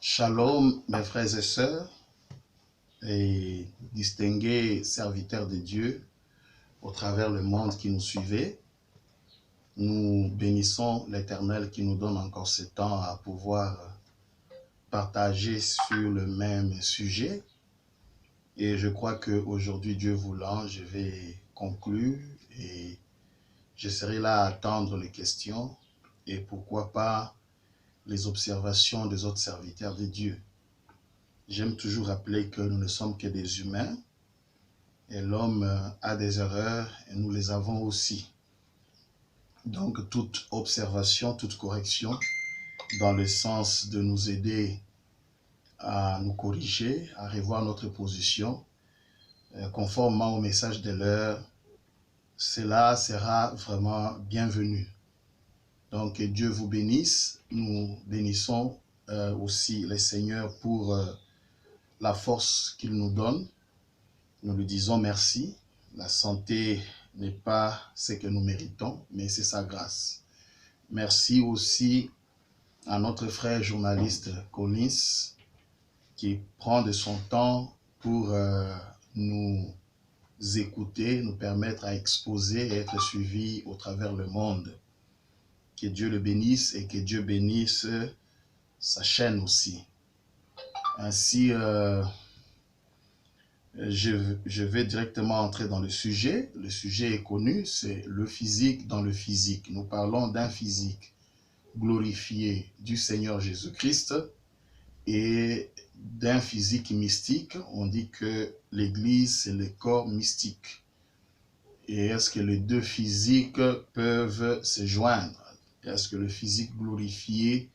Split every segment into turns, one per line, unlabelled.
Shalom, mes frères et sœurs, et distingués serviteurs de Dieu au travers le monde qui nous suivait. Nous bénissons l'Éternel qui nous donne encore ce temps à pouvoir partager sur le même sujet. Et je crois qu'aujourd'hui, Dieu voulant, je vais conclure et je serai là à attendre les questions et pourquoi pas les observations des autres serviteurs de Dieu. J'aime toujours rappeler que nous ne sommes que des humains et l'homme a des erreurs et nous les avons aussi. Donc toute observation, toute correction dans le sens de nous aider à nous corriger, à revoir notre position, conformément au message de l'heure, cela sera vraiment bienvenu. Donc Dieu vous bénisse. Nous bénissons aussi le Seigneur pour la force qu'il nous donne. Nous lui disons merci. La santé n'est pas ce que nous méritons, mais c'est sa grâce. Merci aussi à notre frère journaliste Collins qui prend de son temps pour nous écouter, nous permettre à exposer et être suivis au travers le monde. Que Dieu le bénisse et que Dieu bénisse sa chaîne aussi. Ainsi, je vais directement entrer dans le sujet. Le sujet est connu, c'est le physique dans le physique. Nous parlons d'un physique glorifié du Seigneur Jésus-Christ et d'un physique mystique. On dit que l'Église, c'est le corps mystique. Et est-ce que les deux physiques peuvent se joindre? Est-ce que le physique glorifié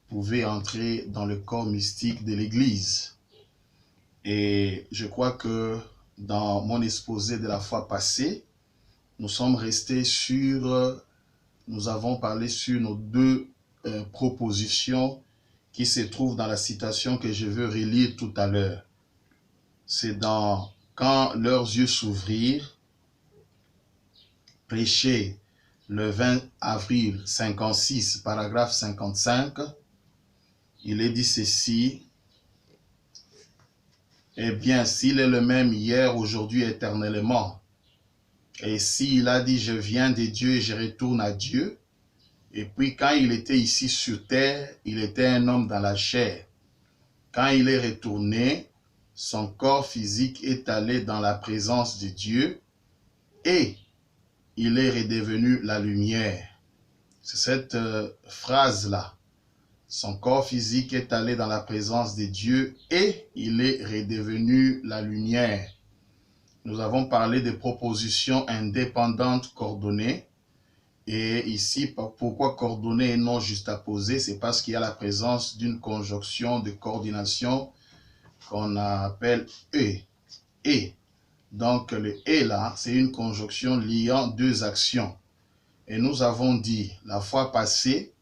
pouvait entrer dans le corps mystique de l'Église? Et je crois que dans mon exposé de la fois passée, nous sommes restés sur, nous avons parlé sur nos deux propositions qui se trouvent dans la citation que je veux relire tout à l'heure. C'est dans « Quand leurs yeux s'ouvrirent », prêché le 20 avril 56, paragraphe 55, il est dit ceci: « Eh bien, s'il est le même hier, aujourd'hui, éternellement, et s'il a dit « Je viens de Dieu et je retourne à Dieu », et puis quand il était ici sur terre, il était un homme dans la chair. Quand il est retourné, son corps physique est allé dans la présence de Dieu et il est redevenu la lumière. » C'est cette phrase-là. Son corps physique est allé dans la présence de Dieu et il est redevenu la lumière. Nous avons parlé de propositions indépendantes coordonnées. Et ici, pourquoi coordonner et non juxtaposer? C'est parce qu'il y a la présence d'une conjonction de coordination qu'on appelle « et ». Et. Donc, le « et » là, c'est une conjonction liant deux actions. Et nous avons dit la fois passée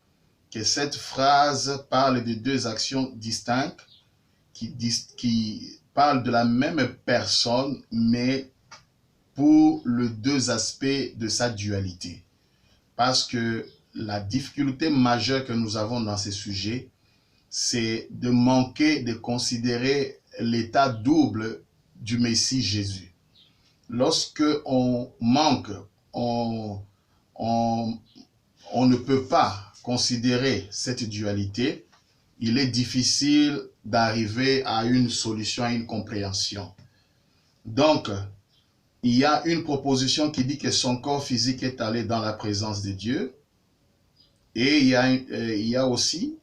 que cette phrase parle de deux actions distinctes qui parlent de la même personne, mais pour les deux aspects de sa dualité. Parce que la difficulté majeure que nous avons dans ces sujets, c'est de manquer de considérer l'état double du Messie Jésus. Lorsque on manque, on ne peut pas considérer cette dualité, il est difficile d'arriver à une solution, à une compréhension. Donc, il y a une proposition qui dit que son corps physique est allé dans la présence de Dieu. Et il y a aussi,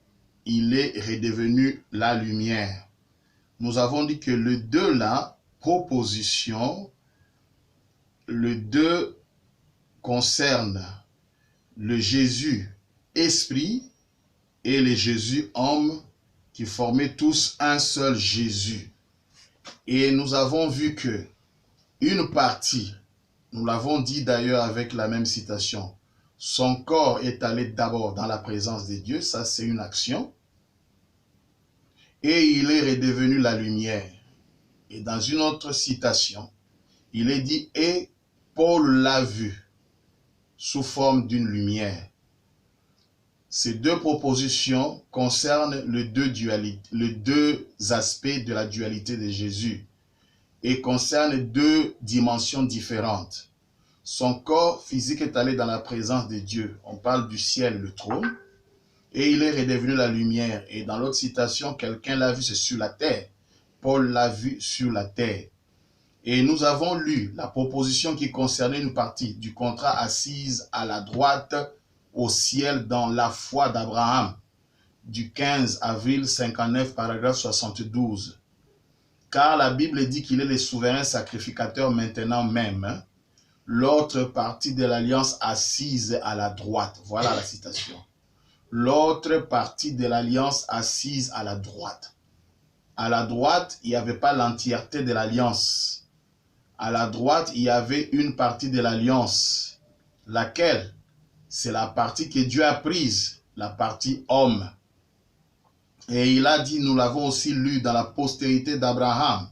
il est redevenu la lumière. Nous avons dit que les deux là, proposition, les deux concernent le Jésus esprit et le Jésus homme qui formaient tous un seul Jésus. Et nous avons vu que une partie, nous l'avons dit d'ailleurs avec la même citation, son corps est allé d'abord dans la présence de Dieu, ça c'est une action, et il est redevenu la lumière. Et dans une autre citation, il est dit, et Paul l'a vu sous forme d'une lumière. Ces deux propositions concernent les deux aspects de la dualité de Jésus et concernent deux dimensions différentes. Son corps physique est allé dans la présence de Dieu. On parle du ciel, le trône, et il est redevenu la lumière. Et dans l'autre citation, quelqu'un l'a vu, c'est sur la terre. Paul l'a vu sur la terre. Et nous avons lu la proposition qui concernait une partie du contrat assise à la droite au ciel dans la foi d'Abraham, du 15 avril 59, paragraphe 72. Car la Bible dit qu'il est le souverain sacrificateur maintenant même. L'autre partie de l'alliance assise à la droite. Voilà la citation. L'autre partie de l'alliance assise à la droite. À la droite, il n'y avait pas l'entièreté de l'alliance. À la droite, il y avait une partie de l'alliance. Laquelle? C'est la partie que Dieu a prise, la partie homme. Et il a dit, nous l'avons aussi lu dans la postérité d'Abraham,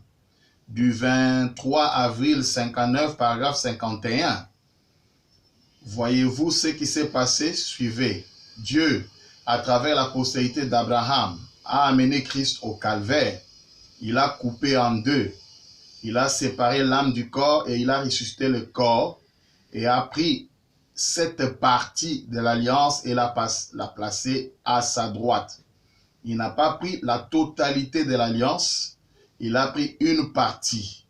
du 23 avril 59, paragraphe 51. Voyez-vous ce qui s'est passé? Suivez. Dieu, à travers la postérité d'Abraham, a amené Christ au calvaire. Il a coupé en deux. Il a séparé l'âme du corps et il a ressuscité le corps et a pris cette partie de l'alliance et l'a placée à sa droite. Il n'a pas pris la totalité de l'alliance, il a pris une partie.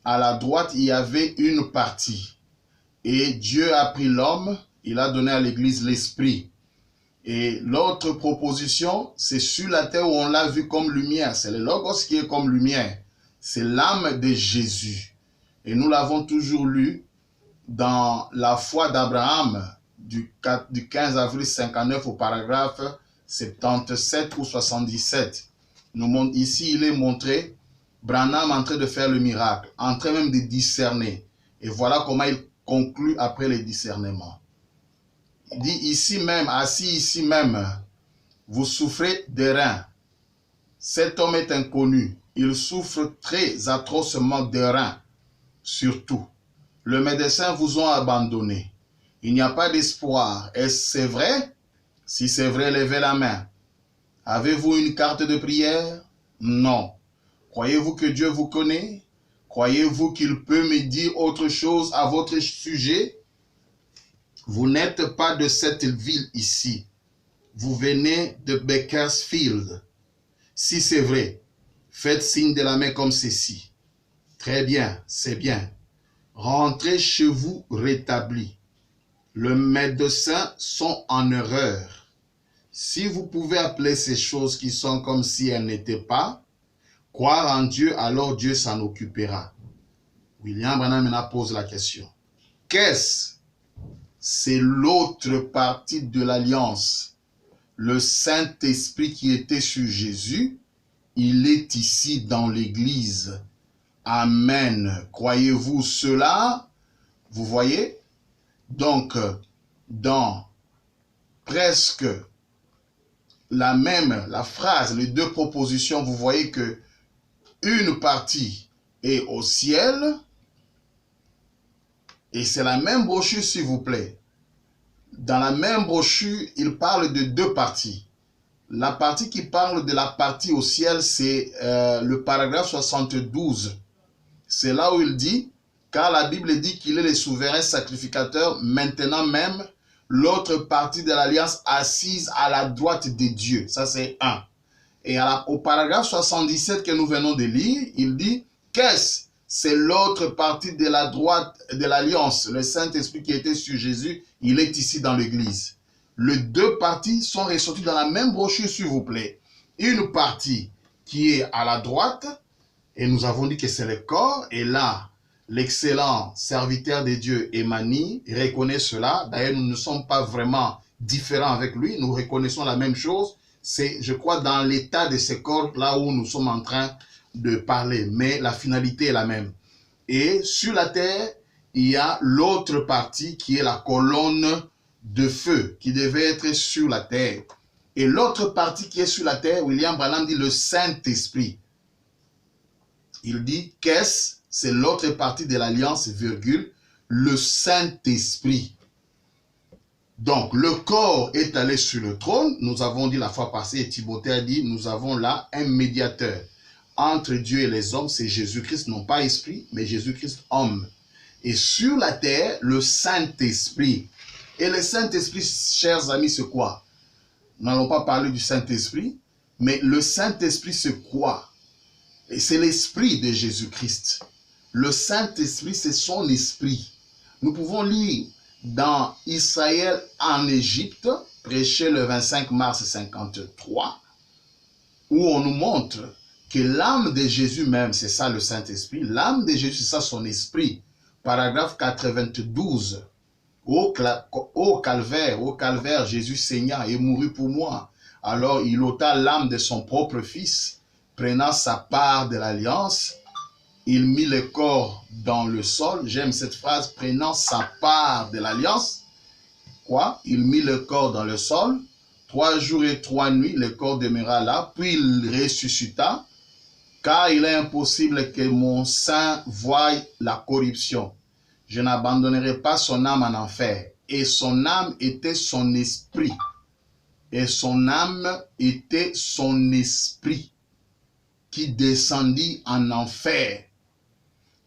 À la droite, il y avait une partie. Et Dieu a pris l'homme, il a donné à l'Église l'esprit. Et l'autre proposition, c'est sur la terre où on l'a vu comme lumière. C'est le Logos qui est comme lumière. C'est l'âme de Jésus. Et nous l'avons toujours lu dans la foi d'Abraham du 15 avril 59 au paragraphe 77 ou 77. Ici, il est montré, Branham en train de faire le miracle, en train même de discerner. Et voilà comment il conclut après le discernement. Il dit ici même, assis ici même, vous souffrez des reins. Cet homme est inconnu. Il souffre très atrocement des reins, surtout. Le médecin vous a abandonné. Il n'y a pas d'espoir. Est-ce c'est vrai? Si c'est vrai, levez la main. Avez-vous une carte de prière? Non. Croyez-vous que Dieu vous connaît? Croyez-vous qu'il peut me dire autre chose à votre sujet? Vous n'êtes pas de cette ville ici. Vous venez de Bakersfield. Si c'est vrai, faites signe de la main comme ceci. Très bien, c'est bien. Rentrez chez vous rétablis. Les médecins sont en erreur. Si vous pouvez appeler ces choses qui sont comme si elles n'étaient pas, croire en Dieu, alors Dieu s'en occupera. William Branham pose la question. Qu'est-ce? C'est l'autre partie de l'alliance. Le Saint-Esprit qui était sur Jésus, il est ici dans l'Église. Amen. Croyez-vous cela? Vous voyez? Donc, dans presque la phrase, les deux propositions, vous voyez que une partie est au ciel, et c'est la même brochure, s'il vous plaît. Dans la même brochure, il parle de deux parties. La partie qui parle de la partie au ciel, c'est le paragraphe 72. C'est là où il dit, car la Bible dit qu'il est le souverain sacrificateur, maintenant même, l'autre partie de l'alliance assise à la droite de Dieu. Ça, c'est un. Et au paragraphe 77 que nous venons de lire, il dit, qu'est-ce? C'est l'autre partie de la droite de l'alliance. Le Saint-Esprit qui était sur Jésus, il est ici dans l'Église. Les deux parties sont ressorties dans la même brochure, s'il vous plaît. Une partie qui est à la droite, et nous avons dit que c'est le corps, et là, l'excellent serviteur de Dieu, Emmanuel, reconnaît cela. D'ailleurs, nous ne sommes pas vraiment différents avec lui, nous reconnaissons la même chose. C'est, je crois, dans l'état de ce corps, là où nous sommes en train de parler, mais la finalité est la même. Et sur la terre, il y a l'autre partie qui est la colonne de feu, qui devait être sur la terre. Et l'autre partie qui est sur la terre, William Branham dit le Saint-Esprit. Il dit, qu'est-ce? C'est l'autre partie de l'alliance, virgule, le Saint-Esprit. Donc, le corps est allé sur le trône. Nous avons dit la fois passée, et Timothée a dit, nous avons là un médiateur entre Dieu et les hommes. C'est Jésus-Christ, non pas esprit, mais Jésus-Christ homme. Et sur la terre, le Saint-Esprit. Et le Saint-Esprit, chers amis, c'est quoi? Nous n'allons pas parler du Saint-Esprit, mais le Saint-Esprit, c'est quoi? Et c'est l'Esprit de Jésus-Christ. Le Saint-Esprit, c'est son esprit. Nous pouvons lire dans Israël en Égypte, prêché le 25 mars 53, où on nous montre que l'âme de Jésus même, c'est ça le Saint-Esprit, l'âme de Jésus, c'est ça son esprit. Paragraphe 92, au calvaire, Jésus saigna et mourut pour moi. Alors il ôta l'âme de son propre fils, prenant sa part de l'alliance. Il mit le corps dans le sol. J'aime cette phrase, prenant sa part de l'alliance. Quoi? Il mit le corps dans le sol. 3 jours et 3 nuits, le corps demeura là. Puis il ressuscita. Car il est impossible que mon sein voie la corruption. Je n'abandonnerai pas son âme en enfer. Et son âme était son esprit. Et son âme était son esprit qui descendit en enfer.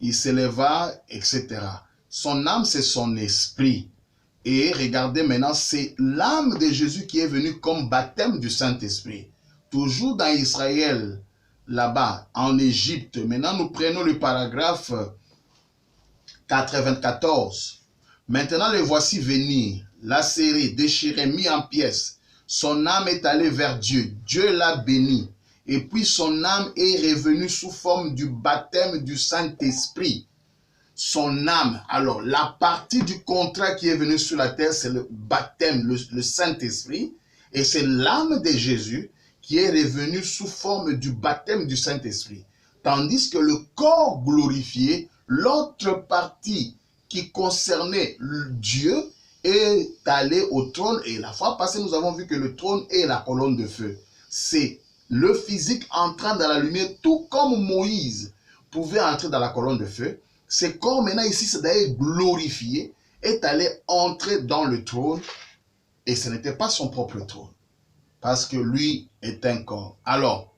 Il s'éleva, etc. Son âme, c'est son esprit. Et regardez maintenant, c'est l'âme de Jésus qui est venue comme baptême du Saint-Esprit. Toujours dans Israël, là-bas, en Égypte. Maintenant, nous prenons le paragraphe 94. Maintenant, le voici venir, lacéré, déchiré, mis en pièces. Son âme est allée vers Dieu. Dieu l'a béni. Et puis son âme est revenue sous forme du baptême du Saint-Esprit. Son âme, alors la partie du contrat qui est venue sur la terre, c'est le baptême, le Saint-Esprit. Et c'est l'âme de Jésus qui est revenue sous forme du baptême du Saint-Esprit. Tandis que le corps glorifié, l'autre partie qui concernait Dieu, est allé au trône. Et la fois passée, nous avons vu que le trône est la colonne de feu. C'est le physique entrant dans la lumière, tout comme Moïse pouvait entrer dans la colonne de feu. Ce corps maintenant ici, c'est d'ailleurs glorifié, est allé entrer dans le trône. Et ce n'était pas son propre trône, parce que lui est un corps. Alors,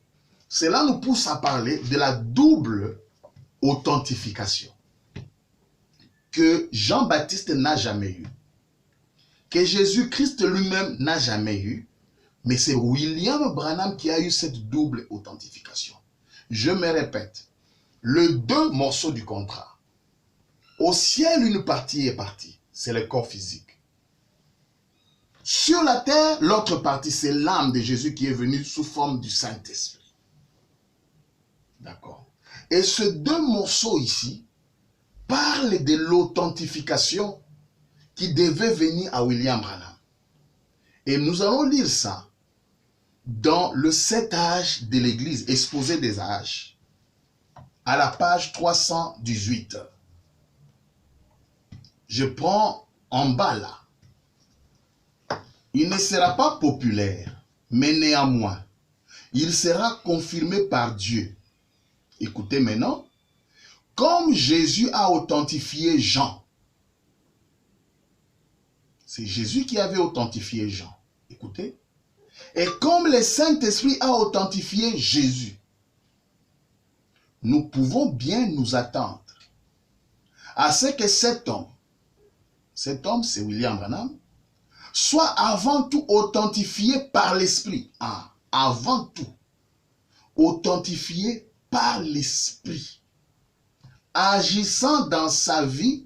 cela nous pousse à parler de la double authentification que Jean-Baptiste n'a jamais eue, que Jésus-Christ lui-même n'a jamais eu, mais c'est William Branham qui a eu cette double authentification. Je me répète, les deux morceaux du contrat. Au ciel, une partie est partie, c'est le corps physique. Sur la terre, l'autre partie, c'est l'âme de Jésus qui est venue sous forme du Saint-Esprit. D'accord. Et ces deux morceaux ici parlent de l'authentification qui devait venir à William Branham. Et nous allons lire ça dans le 7 âges de l'Église, exposé des âges, à la page 318. Je prends en bas là. Il ne sera pas populaire, mais néanmoins, il sera confirmé par Dieu. Écoutez maintenant, comme Jésus a authentifié Jean. C'est Jésus qui avait authentifié Jean. Écoutez. Et comme le Saint-Esprit a authentifié Jésus, nous pouvons bien nous attendre à ce que cet homme c'est William Branham, soit avant tout authentifié par l'Esprit. Ah, avant tout, authentifié par l'Esprit, agissant dans sa vie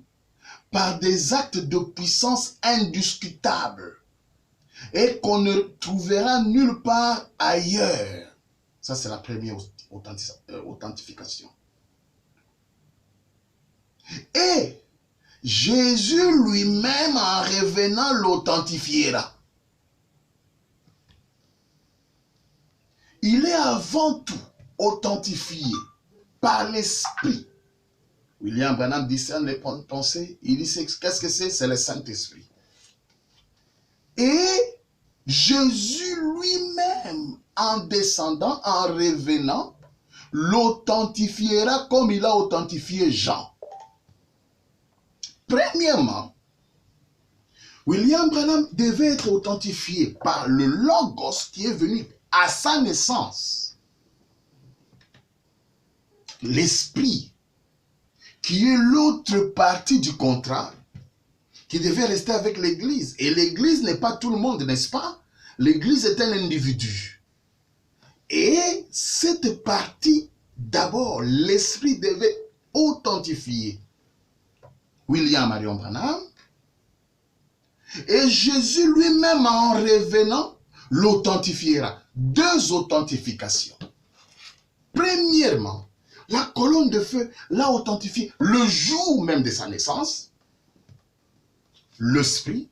par des actes de puissance indiscutables et qu'on ne trouvera nulle part ailleurs. Ça, c'est la première authentification. Et Jésus lui-même, en revenant, l'authentifiera. Il est avant tout authentifié par l'Esprit. William Branham discerne les pensées. Il dit, qu'est-ce que c'est? C'est le Saint-Esprit. Et Jésus lui-même, en descendant, en revenant, l'authentifiera comme il a authentifié Jean. Premièrement, William Branham devait être authentifié par le Logos qui est venu à sa naissance. L'esprit, qui est l'autre partie du contrat, qui devait rester avec l'Église. Et l'Église n'est pas tout le monde, n'est-ce pas? L'Église est un individu. Et cette partie, d'abord, l'esprit devait authentifier William Marion Branham. Et Jésus lui-même, en revenant, l'authentifiera. Deux authentifications. Premièrement, la colonne de feu l'a authentifié le jour même de sa naissance. L'esprit,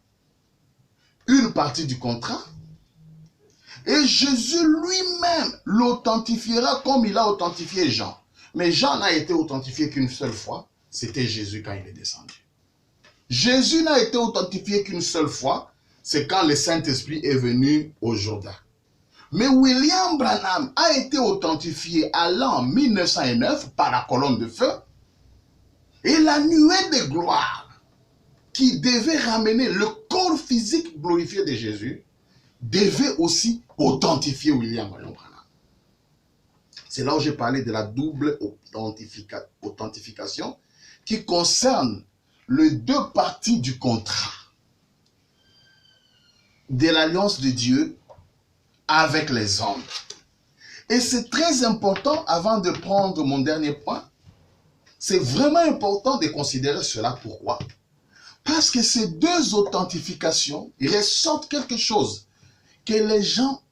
une partie du contrat. Et Jésus lui-même l'authentifiera comme il a authentifié Jean. Mais Jean n'a été authentifié qu'une seule fois. C'était Jésus quand il est descendu. Jésus n'a été authentifié qu'une seule fois. C'est quand le Saint-Esprit est venu au Jourdain. Mais William Branham a été authentifié à l'an 1909 par la colonne de feu. Et la nuée de gloire qui devait ramener le corps physique glorifié de Jésus devait aussi authentifier William Marion Branham. C'est là où j'ai parlé de la double authentification qui concerne les deux parties du contrat de l'alliance de Dieu avec les hommes. Et c'est très important, avant de prendre mon dernier point, c'est vraiment important de considérer cela. Pourquoi? Parce que ces deux authentifications ressortent quelque chose que les gens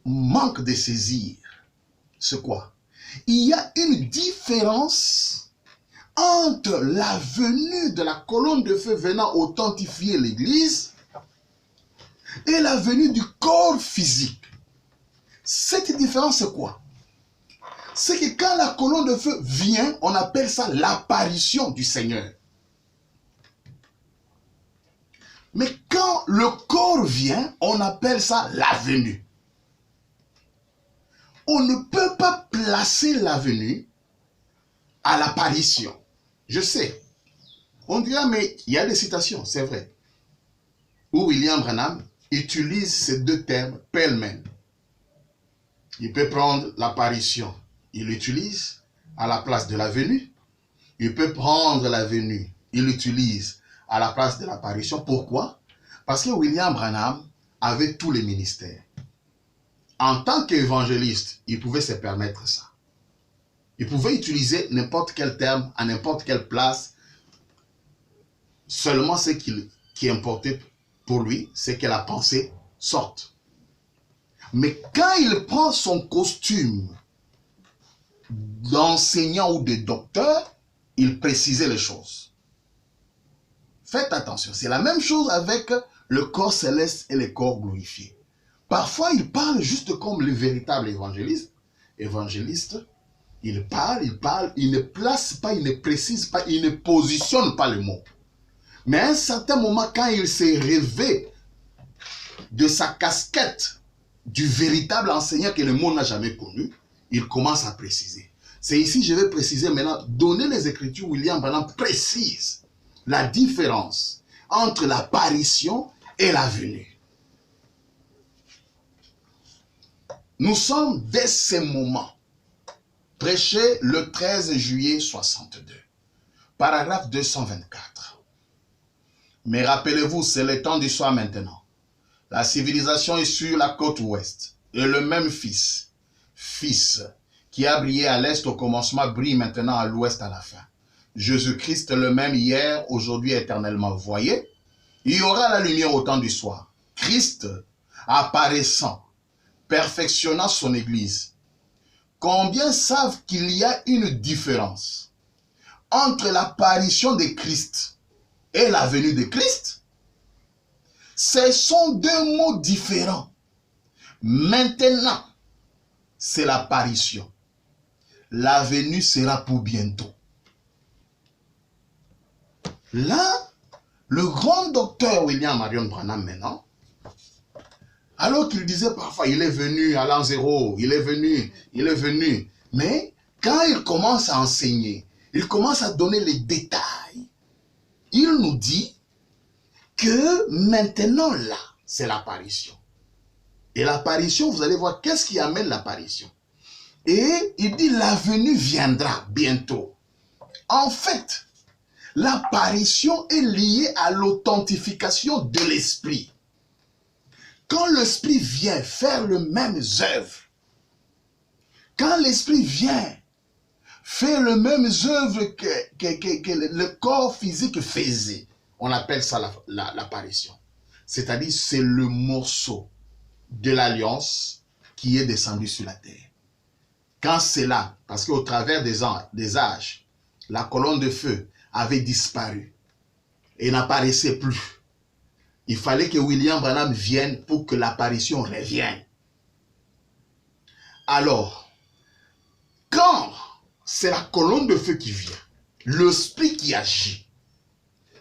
manquent de saisir. C'est quoi? Il y a une différence entre la venue de la colonne de feu venant authentifier l'Église et la venue du corps physique. Cette différence, c'est quoi? C'est que quand la colonne de feu vient, on appelle ça l'apparition du Seigneur. Mais quand le corps vient, on appelle ça la venue. On ne peut pas placer la venue à l'apparition. Je sais. On dirait, mais il y a des citations, c'est vrai, où William Branham utilise ces deux termes pêle-mêle. Il peut prendre l'apparition, il l'utilise à la place de la venue. Il peut prendre la venue, il l'utilise à la place de l'apparition. Pourquoi? Parce que William Branham avait tous les ministères. En tant qu'évangéliste, il pouvait se permettre ça. Il pouvait utiliser n'importe quel terme, à n'importe quelle place. Seulement ce qui importait pour lui, c'est que la pensée sorte. Mais quand il prend son costume d'enseignant ou de docteur, il précisait les choses. Faites attention, c'est la même chose avec le corps céleste et les corps glorifiés. Parfois, il parle juste comme le véritable évangéliste. Il parle, il ne place pas, il ne précise pas, il ne positionne pas le mot. Mais à un certain moment, quand il s'est rêvé de sa casquette du véritable enseignant que le monde n'a jamais connu, il commence à préciser. C'est ici, je vais préciser maintenant, donner les Écritures, William Branham précise la différence entre l'apparition et la venue. Nous sommes dès ce moment, prêché le 13 juillet 62, paragraphe 224. Mais rappelez-vous, c'est le temps du soir maintenant. La civilisation est sur la côte ouest. Et le même fils qui a brillé à l'est au commencement, brille maintenant à l'ouest à la fin. Jésus-Christ le même hier, aujourd'hui, éternellement. Voyez, il y aura la lumière au temps du soir. Christ apparaissant, perfectionnant son Église. Combien savent qu'il y a une différence entre l'apparition de Christ et la venue de Christ? Ce sont deux mots différents. Maintenant, c'est l'apparition. La venue sera pour bientôt. Là, le grand docteur William Marion Branham maintenant, alors qu'il disait parfois, il est venu à l'an 0, il est venu. Mais quand il commence à enseigner, il commence à donner les détails. Il nous dit que maintenant là, c'est l'apparition. Et l'apparition, vous allez voir qu'est-ce qui amène l'apparition. Et il dit la venue viendra bientôt. En fait, l'apparition est liée à l'authentification de l'esprit. Quand l'esprit vient faire les mêmes œuvres, quand l'esprit vient faire les mêmes œuvres que le corps physique faisait, on appelle ça l'apparition. C'est-à-dire c'est le morceau de l'alliance qui est descendu sur la terre. Quand c'est là, parce qu'au travers des âges, la colonne de feu avait disparu et n'apparaissait plus. Il fallait que William Branham vienne pour que l'apparition revienne. Alors, quand c'est la colonne de feu qui vient, l'esprit qui agit,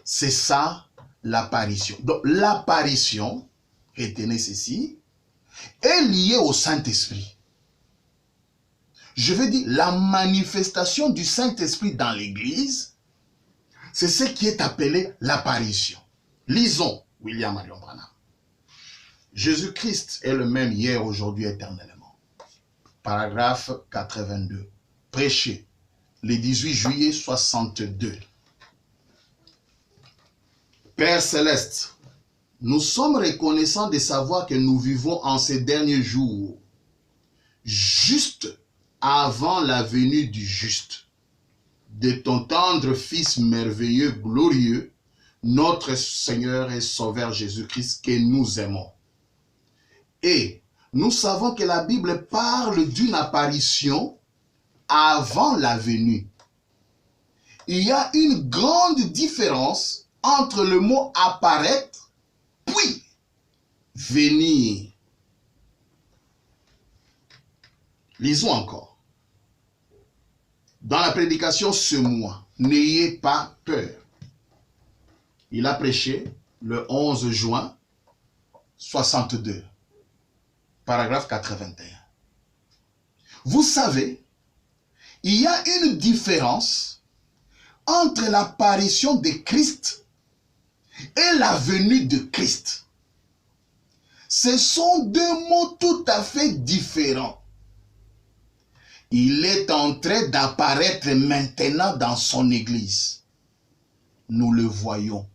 c'est ça l'apparition. Donc l'apparition, retenez ceci, est liée au Saint-Esprit. Je veux dire, la manifestation du Saint-Esprit dans l'Église, c'est ce qui est appelé l'apparition. Lisons William Marion Branham. Jésus-Christ est le même hier, aujourd'hui, éternellement. Paragraphe 82. Prêché le 18 juillet 62. Père Céleste, nous sommes reconnaissants de savoir que nous vivons en ces derniers jours, juste avant la venue du juste, de ton tendre Fils merveilleux, glorieux, notre Seigneur et Sauveur Jésus-Christ que nous aimons. Et nous savons que la Bible parle d'une apparition avant la venue. Il y a une grande différence entre le mot apparaître puis venir. Lisons encore. Dans la prédication ce mois, n'ayez pas peur. Il a prêché le 11 juin 62, paragraphe 81. Vous savez, il y a une différence entre l'apparition de Christ et la venue de Christ. Ce sont deux mots tout à fait différents. Il est en train d'apparaître maintenant dans son Église. Nous le voyons.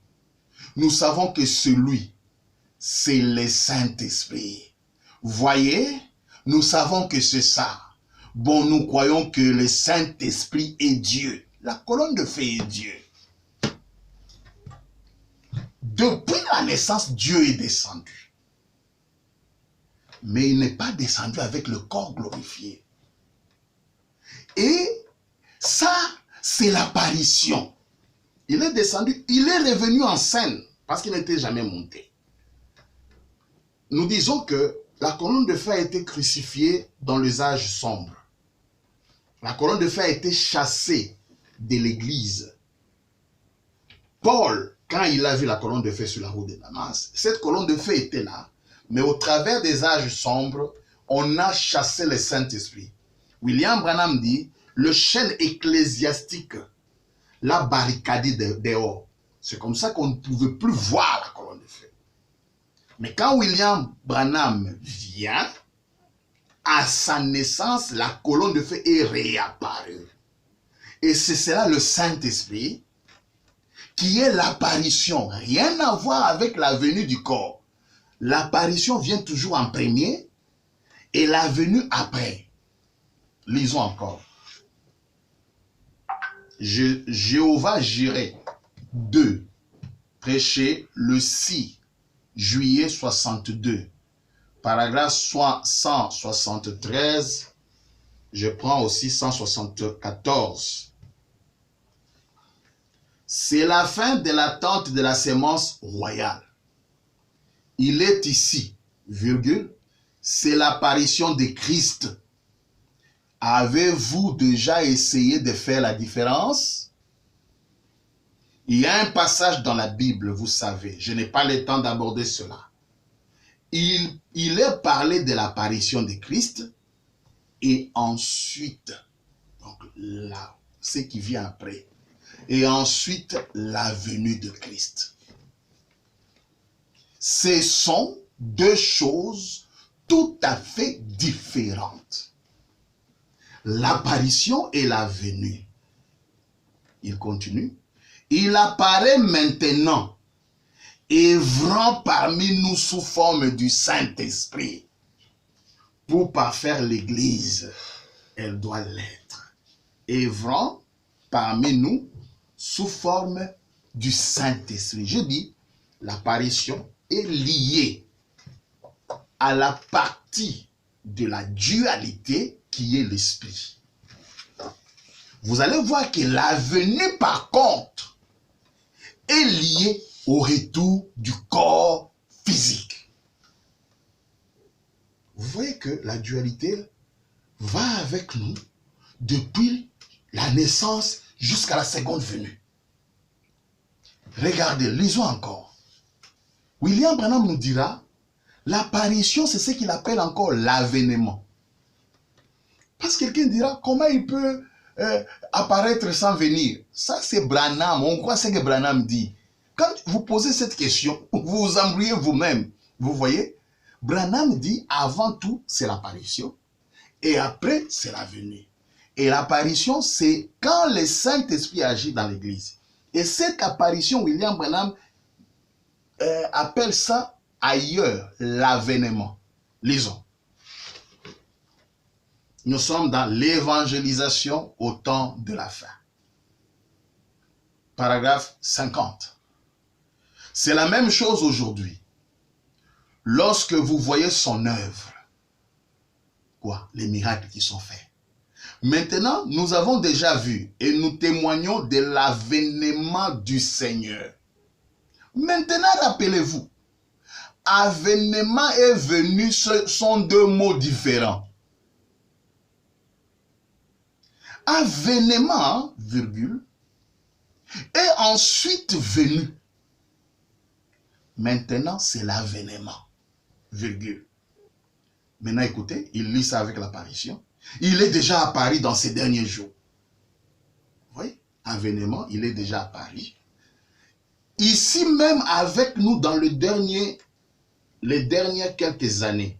Nous savons que celui, c'est le Saint-Esprit. Voyez, nous savons que c'est ça. Bon, nous croyons que le Saint-Esprit est Dieu. La colonne de feu est Dieu. Depuis la naissance, Dieu est descendu. Mais il n'est pas descendu avec le corps glorifié. Et ça, c'est l'apparition. Il est descendu, il est revenu en scène parce qu'il n'était jamais monté. Nous disons que la colonne de feu a été crucifiée dans les âges sombres. La colonne de feu a été chassée de l'église. Paul, quand il a vu la colonne de feu sur la route de Damas, cette colonne de feu était là, mais au travers des âges sombres, on a chassé le Saint-Esprit. William Branham dit, le chêne ecclésiastique l'a barricadé dehors. C'est comme ça qu'on ne pouvait plus voir la colonne de feu. Mais quand William Branham vient, à sa naissance, la colonne de feu est réapparue. Et c'est cela le Saint-Esprit qui est l'apparition. Rien à voir avec la venue du corps. L'apparition vient toujours en premier et la venue après. Lisons encore. Jéhovah Jireh 2, prêché le 6 juillet 62, paragraphe 173, je prends aussi 174. C'est la fin de l'attente de la sémence royale. Il est ici, virgule, c'est l'apparition de Christ. Avez-vous déjà essayé de faire la différence? Il y a un passage dans la Bible, vous savez, je n'ai pas le temps d'aborder cela. Il est parlé de l'apparition de Christ et ensuite, donc là, ce qui vient après, et ensuite la venue de Christ. Ce sont deux choses tout à fait différentes. L'apparition et la venue. Il continue. Il apparaît maintenant, œuvrant parmi nous sous forme du Saint-Esprit. Pour parfaire l'Église, elle doit l'être. Œuvrant parmi nous sous forme du Saint-Esprit. Je dis, l'apparition est liée à la partie de la dualité qui est l'Esprit. Vous allez voir que la venue, par contre, est liée au retour du corps physique. Vous voyez que la dualité va avec nous depuis la naissance jusqu'à la seconde venue. Regardez, lisons encore. William Branham nous dira, l'apparition, c'est ce qu'il appelle encore l'avènement. Parce que quelqu'un dira, comment il peut apparaître sans venir? Ça, c'est Branham. On croit ce que Branham dit. Quand vous posez cette question, vous vous embrouillez vous-même. Vous voyez? Branham dit, avant tout, c'est l'apparition. Et après, c'est la venue. Et l'apparition, c'est quand le Saint-Esprit agit dans l'Église. Et cette apparition, William Branham appelle ça ailleurs l'avènement. Lisons. Nous sommes dans l'évangélisation au temps de la fin. Paragraphe 50. C'est la même chose aujourd'hui. Lorsque vous voyez son œuvre, quoi? Les miracles qui sont faits. Maintenant, nous avons déjà vu et nous témoignons de l'avènement du Seigneur. Maintenant, rappelez-vous, avènement et venue, ce sont deux mots différents. Avènement, virgule, et ensuite venue. Maintenant, c'est l'avènement, virgule. Maintenant, écoutez, il lit ça avec l'apparition. Il est déjà apparu dans ces derniers jours. Vous voyez, avènement, il est déjà apparu. Ici même avec nous dans les dernières quelques années.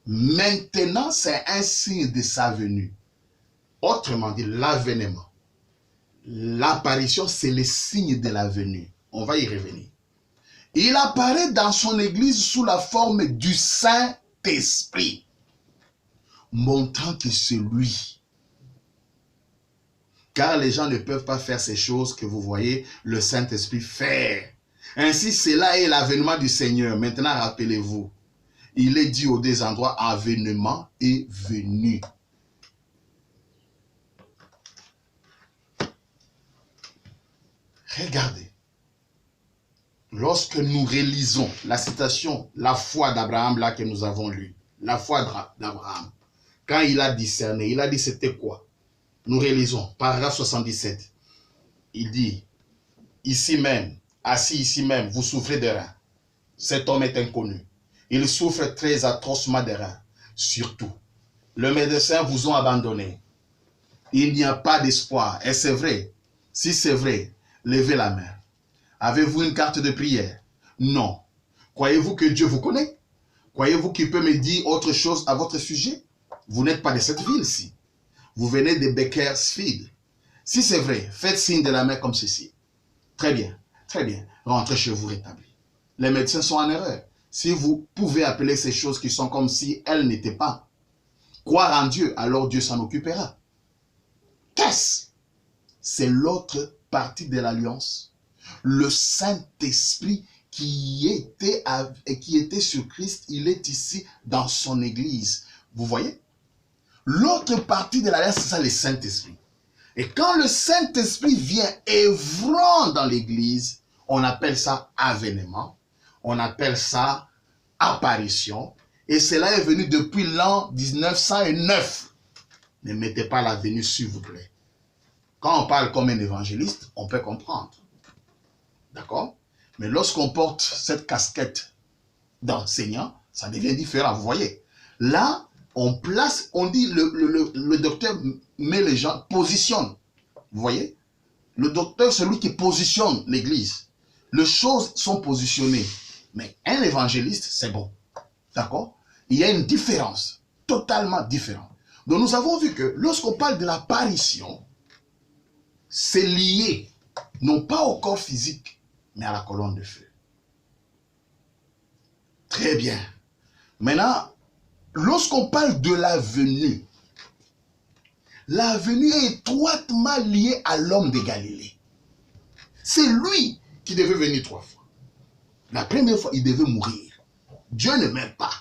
Maintenant, c'est un signe de sa venue. Autrement dit, l'avènement. L'apparition, c'est le signe de la venue. On va y revenir. Il apparaît dans son église sous la forme du Saint-Esprit, montrant que c'est lui. Car les gens ne peuvent pas faire ces choses que vous voyez le Saint-Esprit faire. Ainsi, cela est l'avènement du Seigneur. Maintenant, rappelez-vous, il est dit aux deux endroits, avènement et venue. Regardez. Lorsque nous réalisons la citation, la foi d'Abraham, là que nous avons lu, la foi d'Abraham, quand il a discerné, il a dit c'était quoi? Nous réalisons, paragraphe 77, il dit, ici même, assis ici même, vous souffrez de reins. Cet homme est inconnu. Il souffre très atrocement de reins. Surtout, le médecin vous ont abandonné. Il n'y a pas d'espoir. Et c'est vrai. Si c'est vrai, levez la main. Avez-vous une carte de prière? Non. Croyez-vous que Dieu vous connaît? Croyez-vous qu'il peut me dire autre chose à votre sujet? Vous n'êtes pas de cette ville-ci. Vous venez de Bakersfield. Si c'est vrai, faites signe de la main comme ceci. Très bien, très bien. Rentrez chez vous rétabli. Les médecins sont en erreur. Si vous pouvez appeler ces choses qui sont comme si elles n'étaient pas, croire en Dieu, alors Dieu s'en occupera. Qu'est-ce? C'est l'autre partie de l'alliance. Le Saint-Esprit qui était sur Christ, il est ici dans son église. Vous voyez? L'autre partie de l'alliance, c'est ça le Saint-Esprit. Et quand le Saint-Esprit vient œuvrant dans l'église, on appelle ça avènement, on appelle ça apparition. Et cela est venu depuis l'an 1909. Ne mettez pas la venue, s'il vous plaît. Quand on parle comme un évangéliste, on peut comprendre. D'accord? Mais lorsqu'on porte cette casquette d'enseignant, ça devient différent, vous voyez. Là, on place, on dit, le docteur met les gens, positionne. Vous voyez? Le docteur, c'est lui qui positionne l'église. Les choses sont positionnées. Mais un évangéliste, c'est bon. D'accord? Il y a une différence, totalement différente. Donc nous avons vu que lorsqu'on parle de l'apparition, c'est lié, non pas au corps physique, mais à la colonne de feu. Très bien. Maintenant, lorsqu'on parle de la venue est étroitement liée à l'homme de Galilée. C'est lui qui devait venir 3 fois. La première fois, il devait mourir. Dieu ne m'aime pas.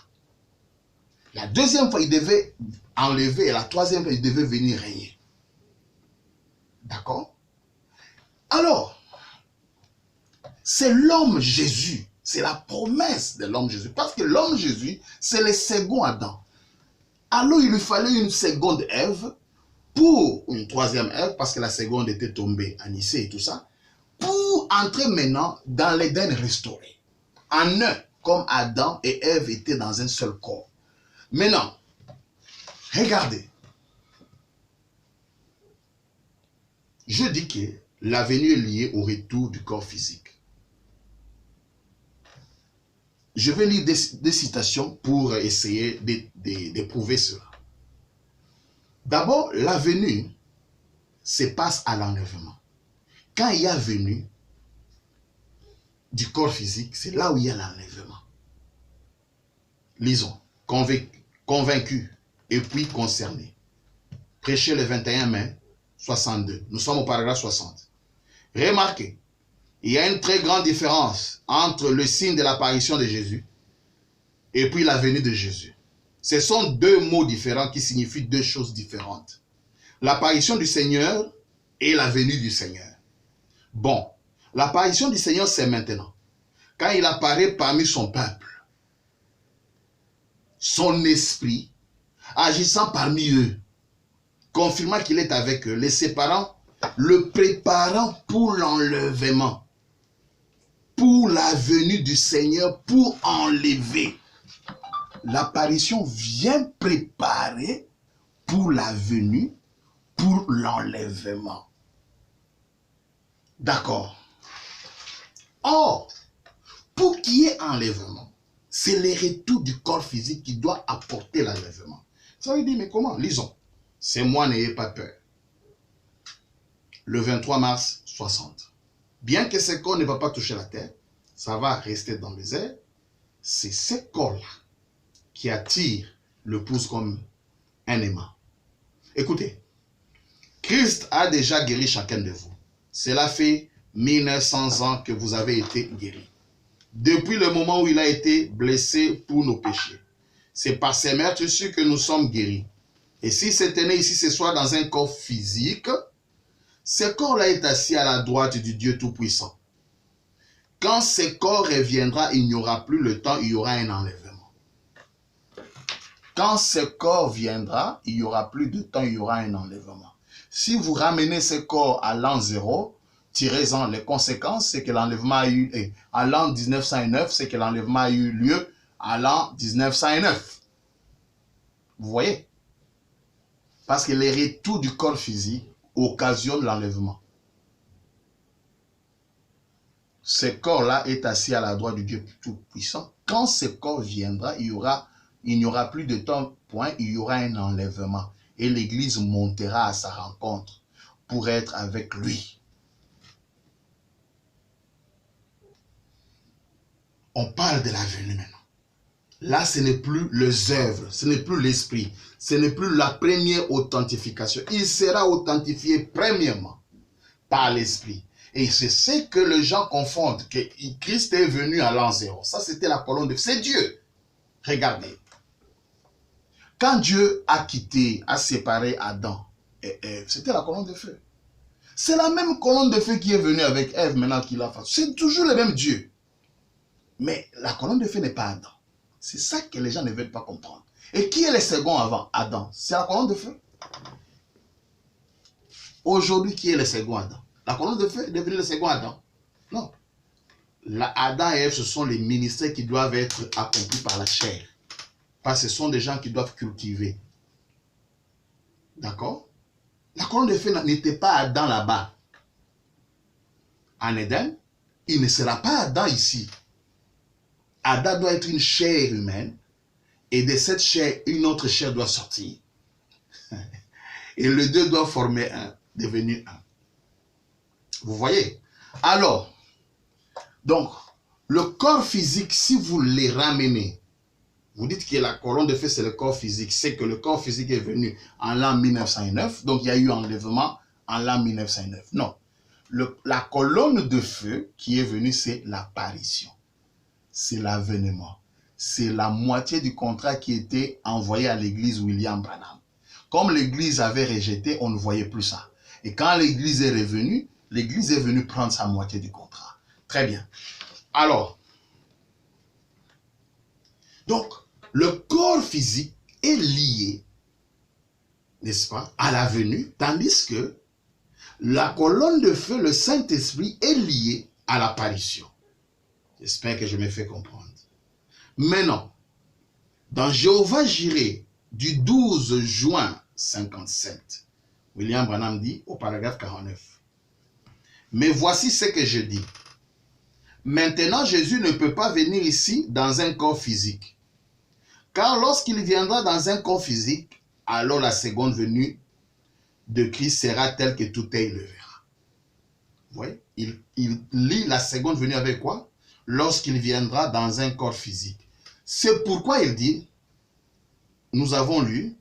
La deuxième fois, il devait enlever. Et la troisième fois, il devait venir régner. D'accord? Alors, c'est l'homme Jésus. C'est la promesse de l'homme Jésus. Parce que l'homme Jésus, c'est le second Adam. Alors, il lui fallait une seconde Ève pour une troisième Ève, parce que la seconde était tombée à Nicée et tout ça, pour entrer maintenant dans l'Éden restauré. En un, comme Adam et Ève étaient dans un seul corps. Maintenant, regardez. Je dis que la venue est liée au retour du corps physique. Je vais lire des citations pour essayer d'éprouver cela. D'abord, la venue se passe à l'enlèvement. Quand il y a venue du corps physique, c'est là où il y a l'enlèvement. Lisons. Convaincu et puis concerné. Prêché le 21 mai 62. Nous sommes au paragraphe 60. Remarquez, il y a une très grande différence entre le signe de l'apparition de Jésus et puis la venue de Jésus. Ce sont deux mots différents qui signifient deux choses différentes. L'apparition du Seigneur et la venue du Seigneur. Bon, l'apparition du Seigneur, c'est maintenant. Quand il apparaît parmi son peuple, son esprit, agissant parmi eux, confirmant qu'il est avec eux, les séparant, le préparant pour l'enlèvement, pour la venue du Seigneur, pour enlever. L'apparition vient préparer pour la venue, pour l'enlèvement. D'accord. Or, pour qu'il y ait enlèvement, c'est le retour du corps physique qui doit apporter l'enlèvement. Ça veut dire, mais comment? Lisons. C'est moi, n'ayez pas peur. Le 23 mars 60. Bien que ce corps ne va pas toucher la terre, ça va rester dans les airs. C'est ce corps-là qui attire le pouce comme un aimant. Écoutez, Christ a déjà guéri chacun de vous. Cela fait 1900 ans que vous avez été guéris. Depuis le moment où il a été blessé pour nos péchés. C'est par ses meurtrissures que nous sommes guéris. Et si c'était né ici ce soir dans un corps physique, ce corps-là est assis à la droite du Dieu Tout-Puissant. Quand ce corps reviendra, il n'y aura plus le temps, il y aura un enlèvement. Quand ce corps viendra, il n'y aura plus de temps, il y aura un enlèvement. Si vous ramenez ce corps à l'an 0, tirez-en les conséquences, c'est que l'enlèvement a eu, à l'an 1909, c'est que l'enlèvement a eu lieu à l'an 1909. Vous voyez? Parce que les retours du corps physique occasionnent l'enlèvement. Ce corps-là est assis à la droite du Dieu Tout-Puissant. Quand ce corps viendra, il n'y aura plus de temps, point, il y aura un enlèvement. Et l'Église montera à sa rencontre pour être avec lui. On parle de la venue maintenant. Là, ce n'est plus les œuvres, ce n'est plus l'esprit, ce n'est plus la première authentification. Il sera authentifié premièrement par l'esprit. Et c'est ce que les gens confondent, que Christ est venu à l'an 0. Ça, c'était la colonne de feu. C'est Dieu. Regardez. Quand Dieu a quitté, a séparé Adam et Ève, c'était la colonne de feu. C'est la même colonne de feu qui est venue avec Ève maintenant qu'il a fait. C'est toujours le même Dieu. Mais la colonne de feu n'est pas Adam. C'est ça que les gens ne veulent pas comprendre. Et qui est le second avant Adam? C'est la colonne de feu. Aujourd'hui, qui est le second Adam? La colonne de feu est devenue le second Adam? Non. Adam et Ève, ce sont les ministères qui doivent être accomplis par la chair. Parce que ce sont des gens qui doivent cultiver. D'accord? La colonne de feu n'était pas Adam là-bas. En Éden, il ne sera pas Adam ici. Adam doit être une chair humaine, et de cette chair, une autre chair doit sortir. Et les deux doivent former un, devenir un. Vous voyez? Alors, donc, le corps physique, si vous les ramenez, vous dites que la colonne de feu, c'est le corps physique. C'est que le corps physique est venu en l'an 1909. Donc, il y a eu enlèvement en l'an 1909. Non. La colonne de feu qui est venue, c'est l'apparition. C'est l'avènement. C'est la moitié du contrat qui était envoyé à l'église William Branham. Comme l'église avait rejeté, on ne voyait plus ça. Et quand l'église est revenue, l'église est venue prendre sa moitié du contrat. Très bien. Alors, donc, le corps physique est lié, n'est-ce pas, à la venue, tandis que la colonne de feu, le Saint-Esprit, est lié à l'apparition. J'espère que je me fais comprendre. Maintenant, dans Jéhovah Jireh, du 12 juin 57, William Branham dit au paragraphe 49, « Mais voici ce que je dis. Maintenant, Jésus ne peut pas venir ici dans un corps physique. Car lorsqu'il viendra dans un corps physique, alors la seconde venue de Christ sera telle que tout œil le verra. » Vous voyez, il lit la seconde venue avec quoi? Lorsqu'il viendra dans un corps physique. C'est pourquoi il dit, nous avons lu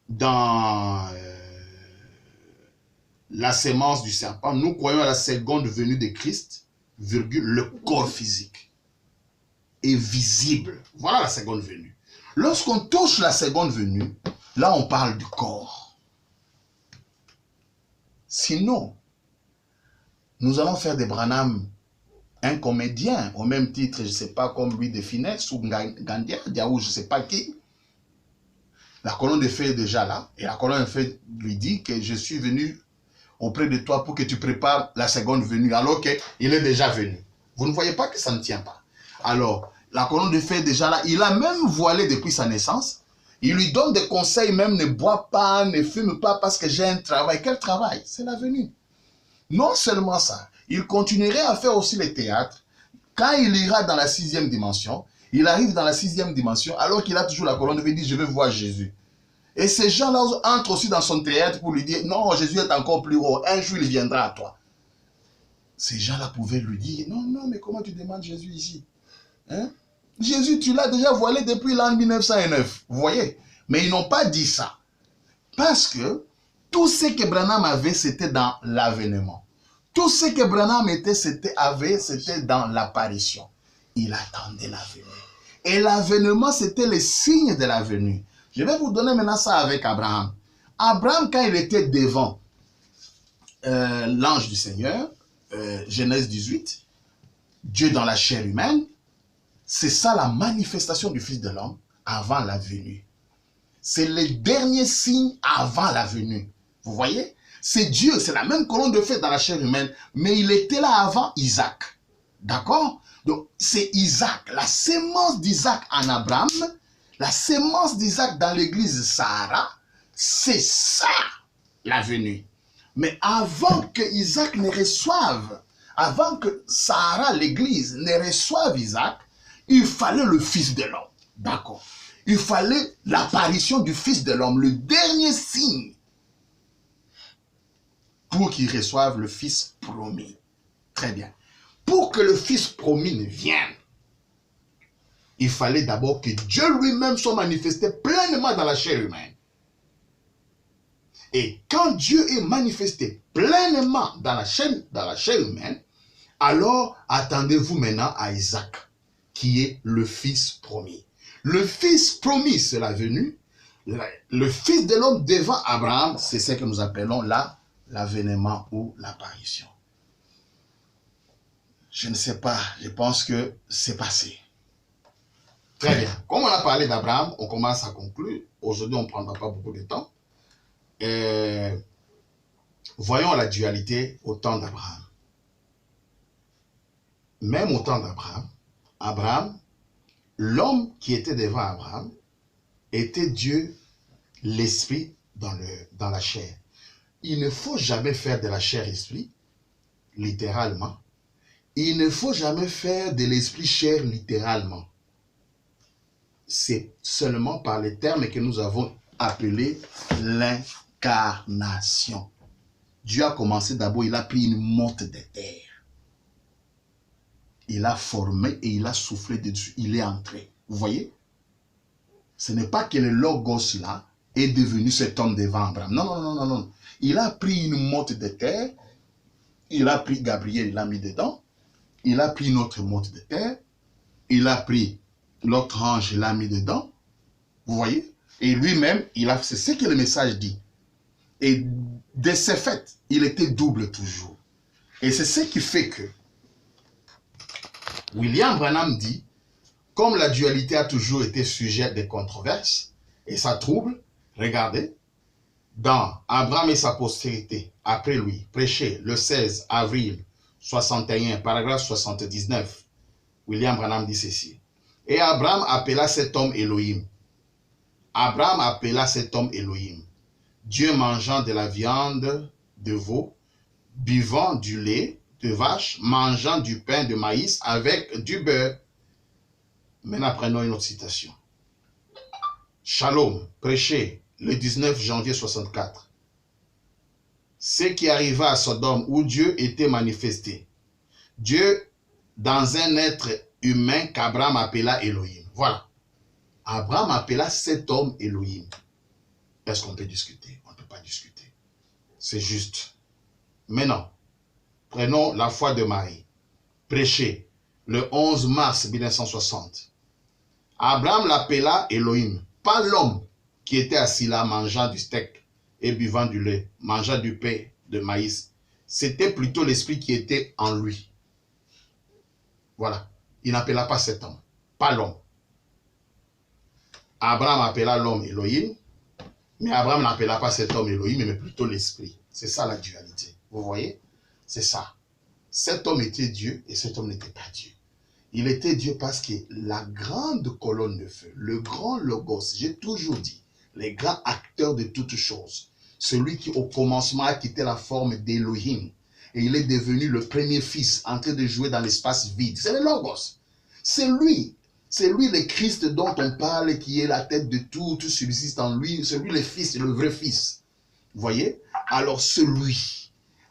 dans la sémence du serpent, nous croyons à la seconde venue de Christ, virgule, le corps physique est visible. Voilà la seconde venue. Lorsqu'on touche la seconde venue, là on parle du corps. Sinon, nous allons faire des Branham un comédien, au même titre, je ne sais pas, comme Louis de Funès ou Gandia, ou je ne sais pas qui. La colonne de feu est déjà là, et la colonne de feu lui dit que je suis venu auprès de toi pour que tu prépares la seconde venue, alors qu'il est déjà venu. Vous ne voyez pas que ça ne tient pas. Alors, la colonne de feu est déjà là, il a même voilé depuis sa naissance, il lui donne des conseils, même ne bois pas, ne fume pas parce que j'ai un travail. Quel travail? C'est la venue. Non seulement ça, il continuerait à faire aussi le théâtre. Quand il ira dans la 6e dimension, il arrive dans la 6e dimension, alors qu'il a toujours la colonne de feu, il dit, je veux voir Jésus. Et ces gens-là entrent aussi dans son théâtre pour lui dire, non, Jésus est encore plus haut, un jour il viendra à toi. Ces gens-là pouvaient lui dire, non, non, mais comment tu demandes Jésus ici? Hein? Jésus, tu l'as déjà voilé depuis l'an 1909, vous voyez? Mais ils n'ont pas dit ça. Parce que tout ce que Branham avait, c'était dans l'avènement. Tout ce que Branham était, c'était dans l'apparition. Il attendait la venue. Et l'avènement, c'était le signe de la venue. Je vais vous donner maintenant ça avec Abraham. Abraham, quand il était devant l'ange du Seigneur, Genèse 18, Dieu dans la chair humaine, c'est ça la manifestation du Fils de l'homme avant la venue. C'est le dernier signe avant la venue. Vous voyez? C'est Dieu, c'est la même colonne de feu dans la chair humaine, mais il était là avant Isaac. D'accord? Donc, c'est Isaac, la sémence d'Isaac en Abraham, la sémence d'Isaac dans l'église Sarah, c'est ça la venue. Mais avant que Isaac ne reçoive, avant que Sarah, l'église, ne reçoive Isaac, il fallait le Fils de l'homme. D'accord? Il fallait l'apparition du Fils de l'homme, le dernier signe, pour qu'il reçoive le Fils promis. Très bien. Pour que le Fils promis vienne, il fallait d'abord que Dieu lui-même soit manifesté pleinement dans la chair humaine. Et quand Dieu est manifesté pleinement dans la chair humaine, alors attendez-vous maintenant à Isaac, qui est le Fils promis. Le Fils promis, c'est la venue. Le Fils de l'homme devant Abraham, c'est ce que nous appelons l'avènement ou l'apparition. Je ne sais pas, je pense que c'est passé. Très bien. Comme on a parlé d'Abraham, on commence à conclure. Aujourd'hui, on ne prendra pas beaucoup de temps. Voyons la dualité au temps d'Abraham. Même au temps d'Abraham, l'homme qui était devant Abraham était Dieu, l'esprit dans la chair. Il ne faut jamais faire de la chair esprit, littéralement. il ne faut jamais faire de l'esprit chair littéralement. C'est seulement par les termes que nous avons appelés l'incarnation. Dieu a commencé d'abord, il a pris une motte de terre. Il a formé et il a soufflé dessus. Il est entré. Vous voyez? Ce n'est pas que le Logos là est devenu cet homme devant Abraham. Non, non, non, non, non. Il a pris une motte de terre. Il a pris Gabriel, il l'a mis dedans. Il a pris une autre motte de terre. Il a pris l'autre ange, il l'a mis dedans. Vous voyez? Et lui-même, c'est ce que le message dit. Et de ce fait, il était double toujours. Et c'est ce qui fait que William Branham dit, comme la dualité a toujours été sujet de controverses, et ça trouble, regardez, dans Abraham et sa postérité, après lui, prêché le 16 avril 61, paragraphe 79, William Branham dit ceci. Et Abraham appela cet homme Elohim. Abraham appela cet homme Elohim. Dieu mangeant de la viande de veau, buvant du lait de vache, mangeant du pain de maïs avec du beurre. Maintenant, prenons une autre citation. Shalom, prêché le 19 janvier 64. Ce qui arriva à Sodome où Dieu était manifesté. Dieu dans un être humain qu'Abraham appela Elohim. Voilà. Abraham appela cet homme Elohim. Est-ce qu'on peut discuter? On ne peut pas discuter. C'est juste. Maintenant, prenons la foi de Marie. Prêché le 11 mars 1960. Abraham l'appela Elohim. Pas l'homme qui était assis là mangeant du steak et buvant du lait, mangeant du pain de maïs. C'était plutôt l'esprit qui était en lui. Voilà. Il n'appela pas cet homme. Pas l'homme. Abraham appela l'homme Elohim. Mais Abraham n'appela pas cet homme Elohim, mais plutôt l'esprit. C'est ça la dualité. Vous voyez? C'est ça. Cet homme était Dieu et cet homme n'était pas Dieu. Il était Dieu parce que la grande colonne de feu, le grand Logos, j'ai toujours dit, les grands acteurs de toutes choses, celui qui au commencement a quitté la forme d'Elohim et il est devenu le premier fils en train de jouer dans l'espace vide. C'est le Logos. C'est lui le Christ dont on parle, qui est la tête de tout, tout subsiste en lui, c'est lui le fils, le vrai fils. Vous voyez? Alors celui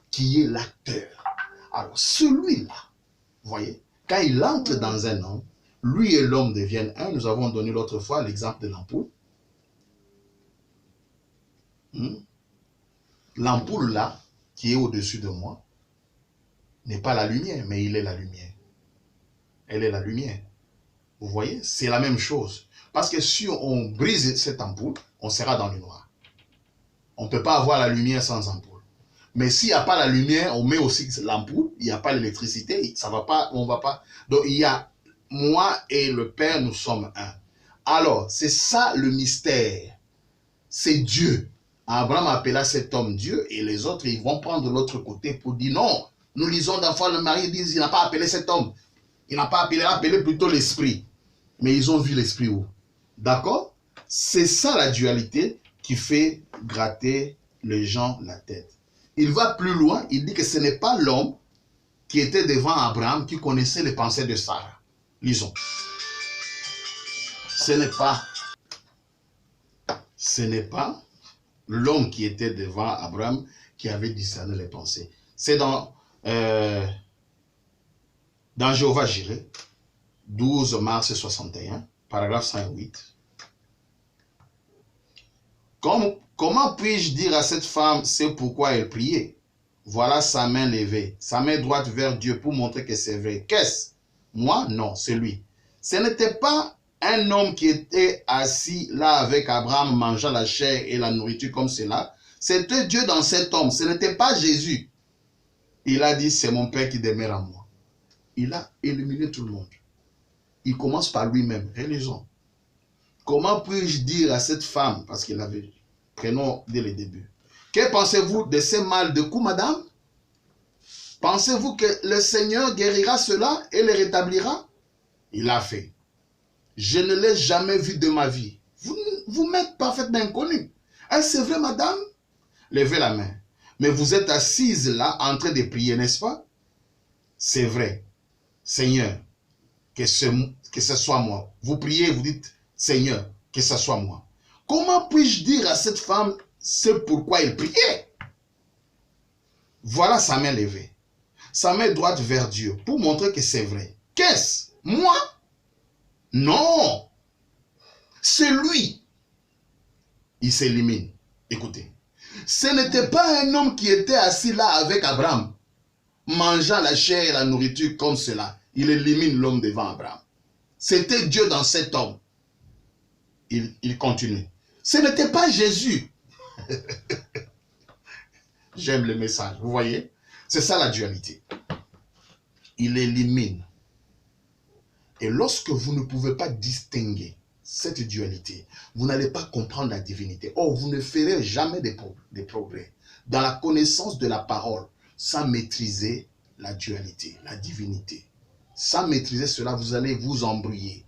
qui est l'acteur, alors celui-là, vous voyez, quand il entre dans un homme, lui et l'homme deviennent un. Nous avons donné l'autre fois l'exemple de l'ampoule. L'ampoule là, qui est au-dessus de moi, n'est pas la lumière, mais il est la lumière. Elle est la lumière. Vous voyez, c'est la même chose. Parce que si on brise cette ampoule, on sera dans le noir. On ne peut pas avoir la lumière sans ampoule. Mais s'il n'y a pas la lumière, on met aussi l'ampoule, il n'y a pas l'électricité, ça va pas, on va pas. Donc il y a moi et le Père, nous sommes un. Alors, c'est ça le mystère. C'est Dieu. Abraham appela cet homme Dieu et les autres, ils vont prendre l'autre côté pour dire non. Nous lisons d'enfant le mari, dit il n'a pas appelé cet homme. Il n'a pas appelé, il a appelé plutôt l'esprit. Mais ils ont vu l'esprit où? D'accord? C'est ça la dualité qui fait gratter les gens la tête. Il va plus loin, il dit que ce n'est pas l'homme qui était devant Abraham qui connaissait les pensées de Sarah. Lisons. Ce n'est pas l'homme qui était devant Abraham qui avait discerné les pensées. C'est dans Jéhovah Jireh, 12 mars 61, paragraphe 108. Comment puis-je dire à cette femme, c'est pourquoi elle priait? Voilà sa main levée, sa main droite vers Dieu pour montrer que c'est vrai. Qu'est-ce? Moi? Non, c'est lui. Ce n'était pas un homme qui était assis là avec Abraham, mangeant la chair et la nourriture comme cela. C'était Dieu dans cet homme, ce n'était pas Jésus. Il a dit, c'est mon Père qui demeure en moi. Il a éliminé tout le monde. Il commence par lui-même. Relisons. Comment puis-je dire à cette femme, parce qu'il avait, prenons dès le début, que pensez-vous de ces mal de cou, madame? Pensez-vous que le Seigneur guérira cela et le rétablira? Il l'a fait. Je ne l'ai jamais vu de ma vie. Vous m'êtes parfaitement inconnu. Est-ce vrai, madame? Levez la main. Mais vous êtes assise là, en train de prier, n'est-ce pas? C'est vrai. Seigneur, que ce soit moi. Vous priez, vous dites, Seigneur, que ce soit moi. Comment puis-je dire à cette femme ce pourquoi elle priait? Voilà sa main levée. Sa main droite vers Dieu pour montrer que c'est vrai. Qu'est-ce? Moi? Non. C'est lui. Il s'élimine. Écoutez. Ce n'était pas un homme qui était assis là avec Abraham, mangeant la chair et la nourriture comme cela. Il élimine l'homme devant Abraham. C'était Dieu dans cet homme. Il continue. Ce n'était pas Jésus. J'aime le message. Vous voyez? C'est ça la dualité. Il élimine. Et lorsque vous ne pouvez pas distinguer cette dualité, vous n'allez pas comprendre la divinité. Or, vous ne ferez jamais des progrès dans la connaissance de la parole sans maîtriser la dualité, la divinité. Sans maîtriser cela, vous allez vous embrouiller.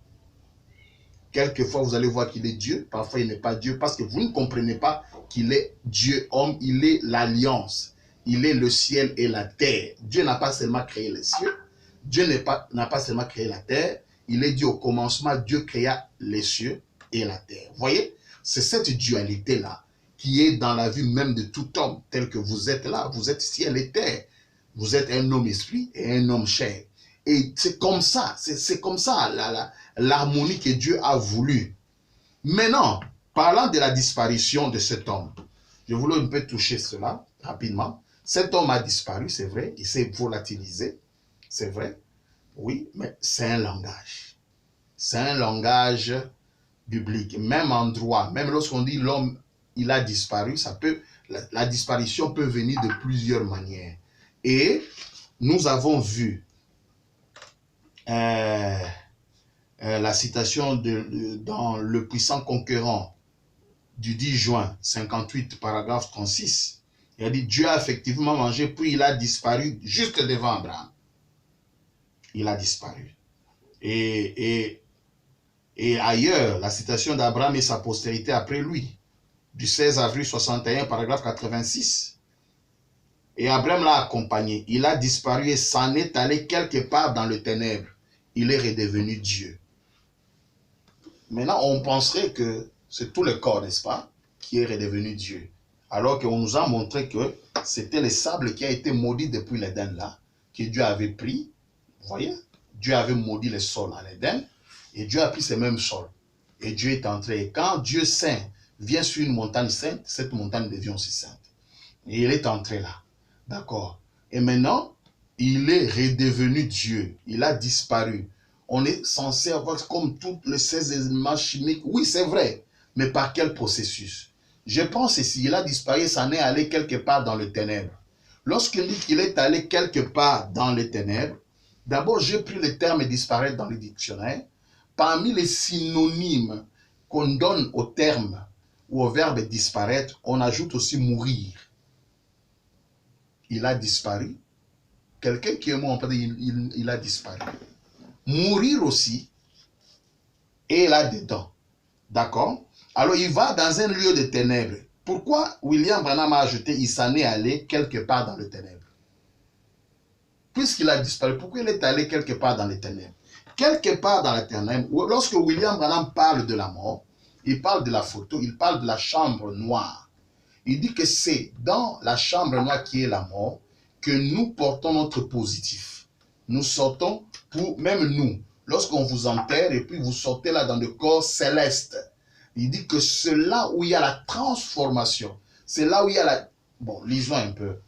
Quelquefois, vous allez voir qu'il est Dieu, parfois il n'est pas Dieu, parce que vous ne comprenez pas qu'il est Dieu homme, il est l'alliance, il est le ciel et la terre. Dieu n'a pas seulement créé les cieux, Dieu n'a pas seulement créé la terre, il est dit au commencement, Dieu créa les cieux et la terre. Vous voyez, c'est cette dualité-là qui est dans la vie même de tout homme, tel que vous êtes là, vous êtes ciel et terre. Vous êtes un homme esprit et un homme chair. Et c'est comme ça, l'harmonie que Dieu a voulu. Maintenant, parlant de la disparition de cet homme, je voulais un peu toucher cela rapidement. Cet homme a disparu, c'est vrai, il s'est volatilisé, c'est vrai, oui, mais c'est un langage. C'est un langage biblique, même en droit, même lorsqu'on dit l'homme, il a disparu, la disparition peut venir de plusieurs manières. Et nous avons vu la citation dans Le Puissant Conquérant du 10 juin 58, paragraphe 36. Il a dit, Dieu a effectivement mangé, puis il a disparu juste devant Abraham. Il a disparu. Et ailleurs, la citation d'Abraham et sa postérité après lui, du 16 avril 61, paragraphe 86. Et Abraham l'a accompagné. Il a disparu et s'en est allé quelque part dans le ténèbre. Il est redevenu Dieu. Maintenant, on penserait que c'est tout le corps, n'est-ce pas, qui est redevenu Dieu. Alors qu'on nous a montré que c'était le sable qui a été maudit depuis l'Éden là, que Dieu avait pris. Vous voyez, Dieu avait maudit le sol en Éden, et Dieu a pris ce même sol. Et Dieu est entré. Et quand Dieu saint vient sur une montagne sainte, cette montagne devient aussi sainte. Et il est entré là. D'accord. Et maintenant, il est redevenu Dieu. Il a disparu. On est censé avoir comme tous les 16 éléments chimiques. Oui, c'est vrai. Mais par quel processus? Je pense ici, il a disparu, s'en est allé quelque part dans le ténèbre. Lorsqu'il dit qu'il est allé quelque part dans les ténèbres, d'abord, j'ai pris le terme disparaître dans le dictionnaire. Parmi les synonymes qu'on donne au terme ou au verbe disparaître, on ajoute aussi mourir. Il a disparu. Quelqu'un qui est mort, on peut dire il a disparu. Mourir aussi est là-dedans. D'accord? Alors il va dans un lieu de ténèbres. Pourquoi William Branham a ajouté il s'en est allé quelque part dans les ténèbres? Puisqu'il a disparu, pourquoi il est allé quelque part dans les ténèbres? Quelque part dans les ténèbres, lorsque William Branham parle de la mort, il parle de la photo, il parle de la chambre noire. Il dit que c'est dans la chambre noire qui est la mort que nous portons notre positif. Nous sortons pour, même nous, lorsqu'on vous enterre et puis vous sortez là dans le corps céleste. Il dit que c'est là où il y a la transformation. C'est là où il y a la... Bon, lisons un peu.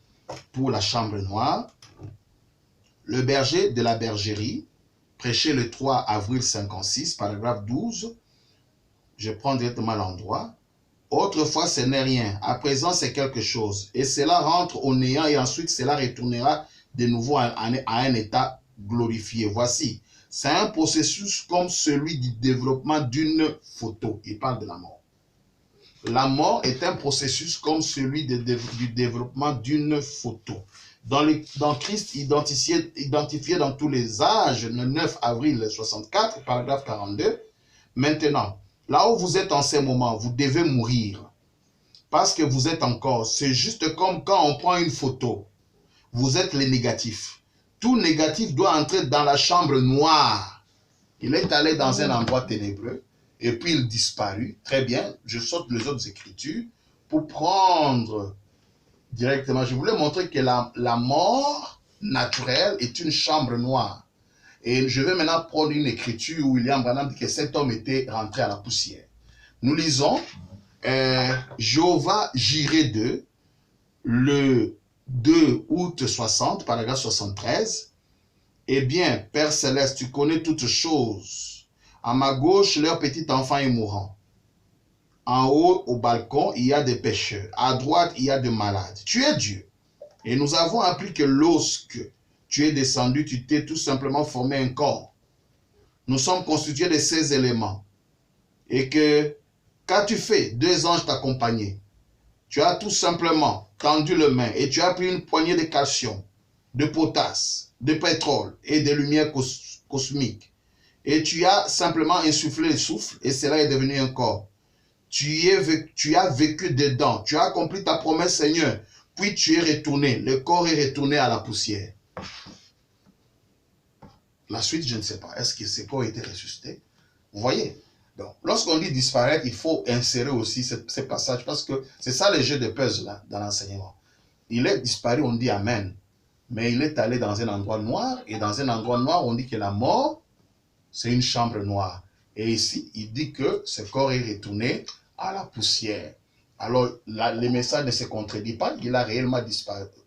Pour la chambre noire, le berger de la bergerie, prêché le 3 avril 56, paragraphe 12. Je prends directement l'endroit. Autrefois, ce n'est rien. À présent, c'est quelque chose. Et cela rentre au néant et ensuite, cela retournera de nouveau à un état glorifié. Voici. C'est un processus comme celui du développement d'une photo. Il parle de la mort. La mort est un processus comme celui du développement d'une photo. Dans Christ identifié dans tous les âges, le 9 avril 64, paragraphe 42. Maintenant, là où vous êtes en ces moments, vous devez mourir. Parce que vous êtes encore. C'est juste comme quand on prend une photo. Vous êtes les négatifs. tout négatif doit entrer dans la chambre noire. Il est allé dans un endroit ténébreux et puis il disparut. Très bien, je saute les autres écritures pour prendre directement. Je voulais montrer que la mort naturelle est une chambre noire. Et je vais maintenant prendre une écriture où William Branham dit que cet homme était rentré à la poussière. Nous lisons Jéhovah Jireh 2, le 2 août 60, paragraphe 73. Eh bien, Père Céleste, tu connais toutes choses. À ma gauche, leur petit enfant est mourant. En haut, au balcon, il y a des pécheurs. À droite, il y a des malades. Tu es Dieu. Et nous avons appris que lorsque tu es descendu, tu t'es tout simplement formé un corps. Nous sommes constitués de ces éléments. Et que, qu'as-tu fait? 2 anges t'accompagnaient. Tu as tout simplement tendu le main et tu as pris une poignée de calcium, de potasse, de pétrole et de lumière cosmique. Et tu as simplement insufflé le souffle et cela est devenu un corps. Tu as vécu dedans. Tu as accompli ta promesse, Seigneur. Puis tu es retourné. Le corps est retourné à la poussière. La suite, je ne sais pas. Est-ce que ce corps a été ressuscité? Vous voyez? Donc, lorsqu'on dit disparaître, il faut insérer aussi ce passage parce que c'est ça le jeu de puzzle là, dans l'enseignement. Il est disparu, on dit Amen. Mais il est allé dans un endroit noir et dans un endroit noir, on dit que la mort, c'est une chambre noire. Et ici, il dit que ce corps est retourné à la poussière. Alors, le message ne se contredit pas. Il a réellement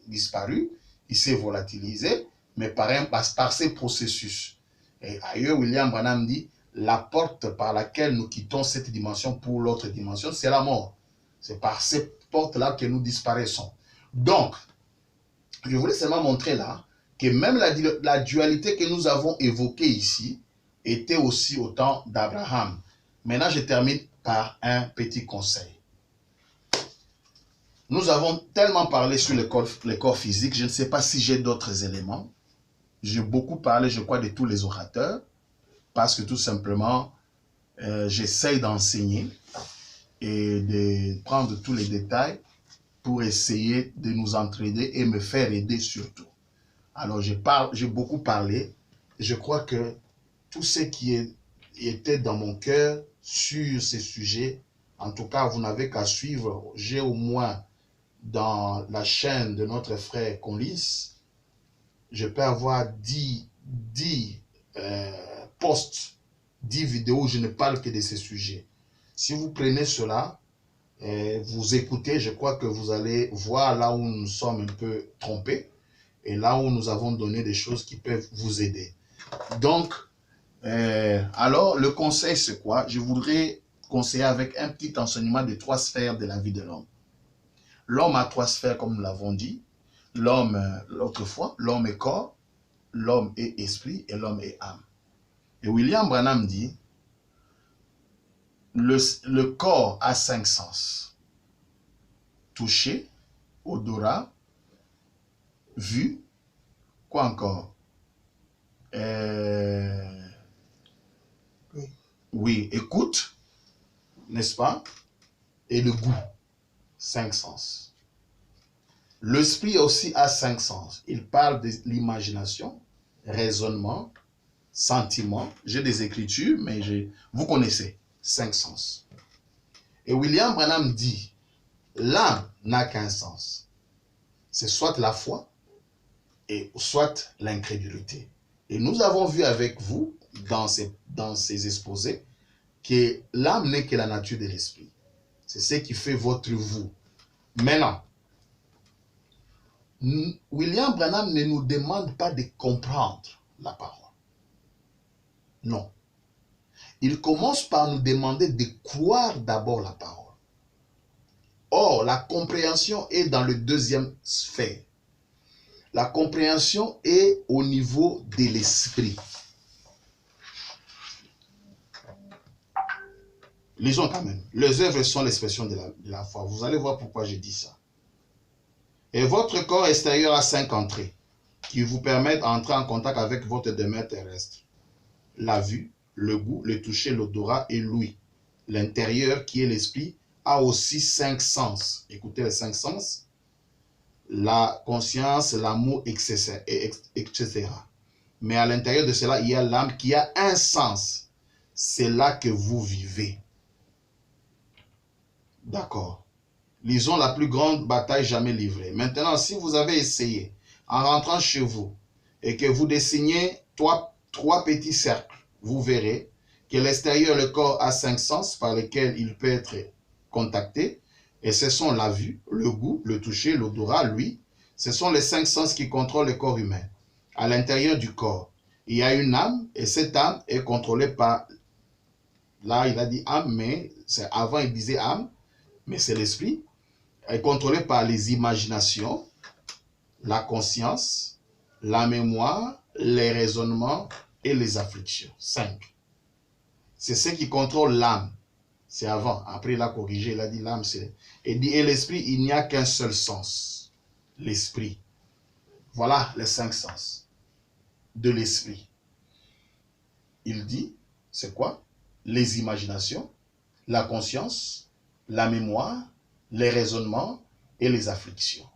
disparu. Il s'est volatilisé, mais par ces processus. Et ailleurs, William Branham dit, la porte par laquelle nous quittons cette dimension pour l'autre dimension, c'est la mort. C'est par cette porte-là que nous disparaissons. Donc, je voulais seulement montrer là que même la dualité que nous avons évoquée ici était aussi au temps d'Abraham. Maintenant, je termine par un petit conseil. Nous avons tellement parlé sur le corps physique, je ne sais pas si j'ai d'autres éléments. J'ai beaucoup parlé, je crois, de tous les orateurs, parce que tout simplement, j'essaye d'enseigner et de prendre tous les détails pour essayer de nous entraider et me faire aider surtout. Alors, j'ai beaucoup parlé. Je crois que tout ce qui était dans mon cœur sur ces sujets, en tout cas, vous n'avez qu'à suivre. J'ai au moins dans la chaîne de notre frère Conlis, je peux avoir 10 posts, 10 vidéos où je ne parle que de ces sujets. Si vous prenez cela, vous écoutez, je crois que vous allez voir là où nous sommes un peu trompés et là où nous avons donné des choses qui peuvent vous aider. Donc, alors, le conseil, c'est quoi? Je voudrais conseiller avec un petit enseignement de 3 sphères de la vie de l'homme. L'homme a 3 sphères, comme nous l'avons dit. L'homme, l'autre fois, l'homme est corps, l'homme est esprit et l'homme est âme. Et William Branham dit, le corps a 5 sens. Toucher, odorat, vue, quoi encore? Oui, écoute, n'est-ce pas? Et le goût, 5 sens. L'esprit aussi a 5 sens. Il parle de l'imagination, raisonnement, sentiment. J'ai des écritures, mais vous connaissez, 5 sens. Et William Branham dit, l'âme n'a qu'un sens. C'est soit la foi, et soit l'incrédulité. Et nous avons vu avec vous, dans ces exposés, que l'âme n'est que la nature de l'esprit. C'est ce qui fait votre vous. Maintenant, William Branham ne nous demande pas de comprendre la parole. Non. Il commence par nous demander de croire d'abord la parole. Or, la compréhension est dans le 2e sphère. La compréhension est au niveau de l'esprit. Lisons quand même. Les œuvres sont l'expression de la foi. Vous allez voir pourquoi je dis ça. Et votre corps extérieur a 5 entrées qui vous permettent d'entrer en contact avec votre demeure terrestre. La vue, le goût, le toucher, l'odorat et l'ouïe. L'intérieur, qui est l'esprit, a aussi 5 sens. Écoutez les 5 sens. la conscience, l'amour, etc. Mais à l'intérieur de cela, il y a l'âme qui a un sens. C'est là que vous vivez. D'accord. Lisons la plus grande bataille jamais livrée. Maintenant, si vous avez essayé, en rentrant chez vous, et que vous dessinez trois petits cercles, vous verrez que l'extérieur, le corps a 5 sens par lesquels il peut être contacté. Et ce sont la vue, le goût, le toucher, l'odorat, l'ouïe. Ce sont les 5 sens qui contrôlent le corps humain. À l'intérieur du corps, il y a une âme, et cette âme est contrôlée par... Là, il a dit âme, mais avant il disait âme, mais c'est l'esprit. Elle est contrôlée par les imaginations, la conscience, la mémoire, les raisonnements et les afflictions. 5. C'est ce qui contrôle l'âme. C'est avant. Après, il a corrigé, il a dit l'âme, c'est... Et l'esprit, il n'y a qu'un seul sens. L'esprit. Voilà les 5 sens de l'esprit. Il dit, c'est quoi? Les imaginations, la conscience, la mémoire, les raisonnements et les afflictions.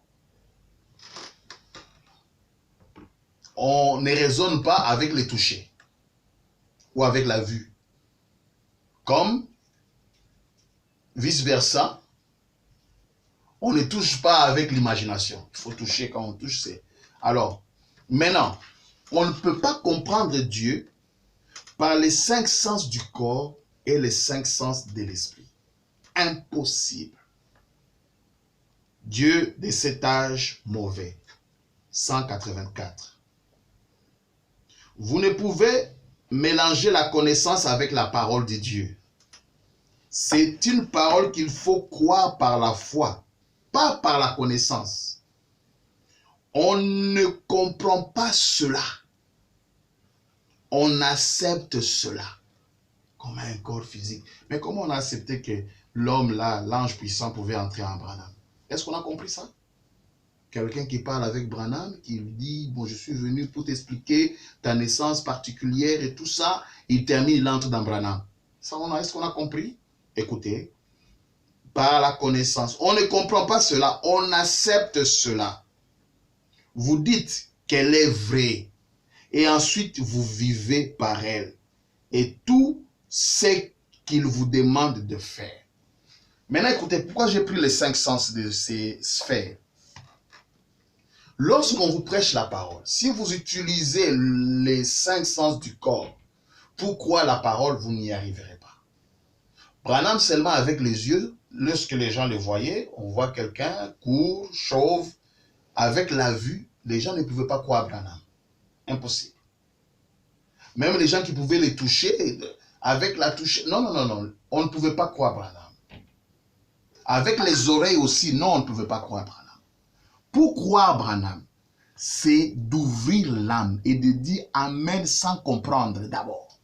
On ne raisonne pas avec les touchés ou avec la vue. Comme vice-versa, on ne touche pas avec l'imagination. Il faut toucher quand on touche, c'est... Alors, maintenant, on ne peut pas comprendre Dieu par les 5 sens du corps et les 5 sens de l'esprit. Impossible. Dieu de cet âge mauvais. 184. Vous ne pouvez mélanger la connaissance avec la parole de Dieu. C'est une parole qu'il faut croire par la foi, pas par la connaissance. On ne comprend pas cela. On accepte cela comme un corps physique. Mais comment on a accepté que l'homme là, l'ange puissant, pouvait entrer en Branham? Est-ce qu'on a compris ça? Quelqu'un qui parle avec Branham, qui lui dit, bon, je suis venu pour t'expliquer ta naissance particulière et tout ça. Il termine, il entre dans Branham. Ça, est-ce qu'on a compris? Écoutez, par la connaissance. On ne comprend pas cela, on accepte cela. Vous dites qu'elle est vraie. Et ensuite, vous vivez par elle. Et tout ce qu'il vous demande de faire. Maintenant, écoutez, pourquoi j'ai pris les 5 sens de ces sphères? Lorsqu'on vous prêche la parole, si vous utilisez les 5 sens du corps pour croire la parole, vous n'y arriverez pas. Branham seulement avec les yeux, lorsque les gens le voyaient, on voit quelqu'un court, chauve, avec la vue, les gens ne pouvaient pas croire Branham. Impossible. Même les gens qui pouvaient les toucher, avec la touche, non, on ne pouvait pas croire Branham. Avec les oreilles aussi, non, on ne pouvait pas croire Branham. Pour croire Branham, c'est d'ouvrir l'âme et de dire Amen sans comprendre d'abord.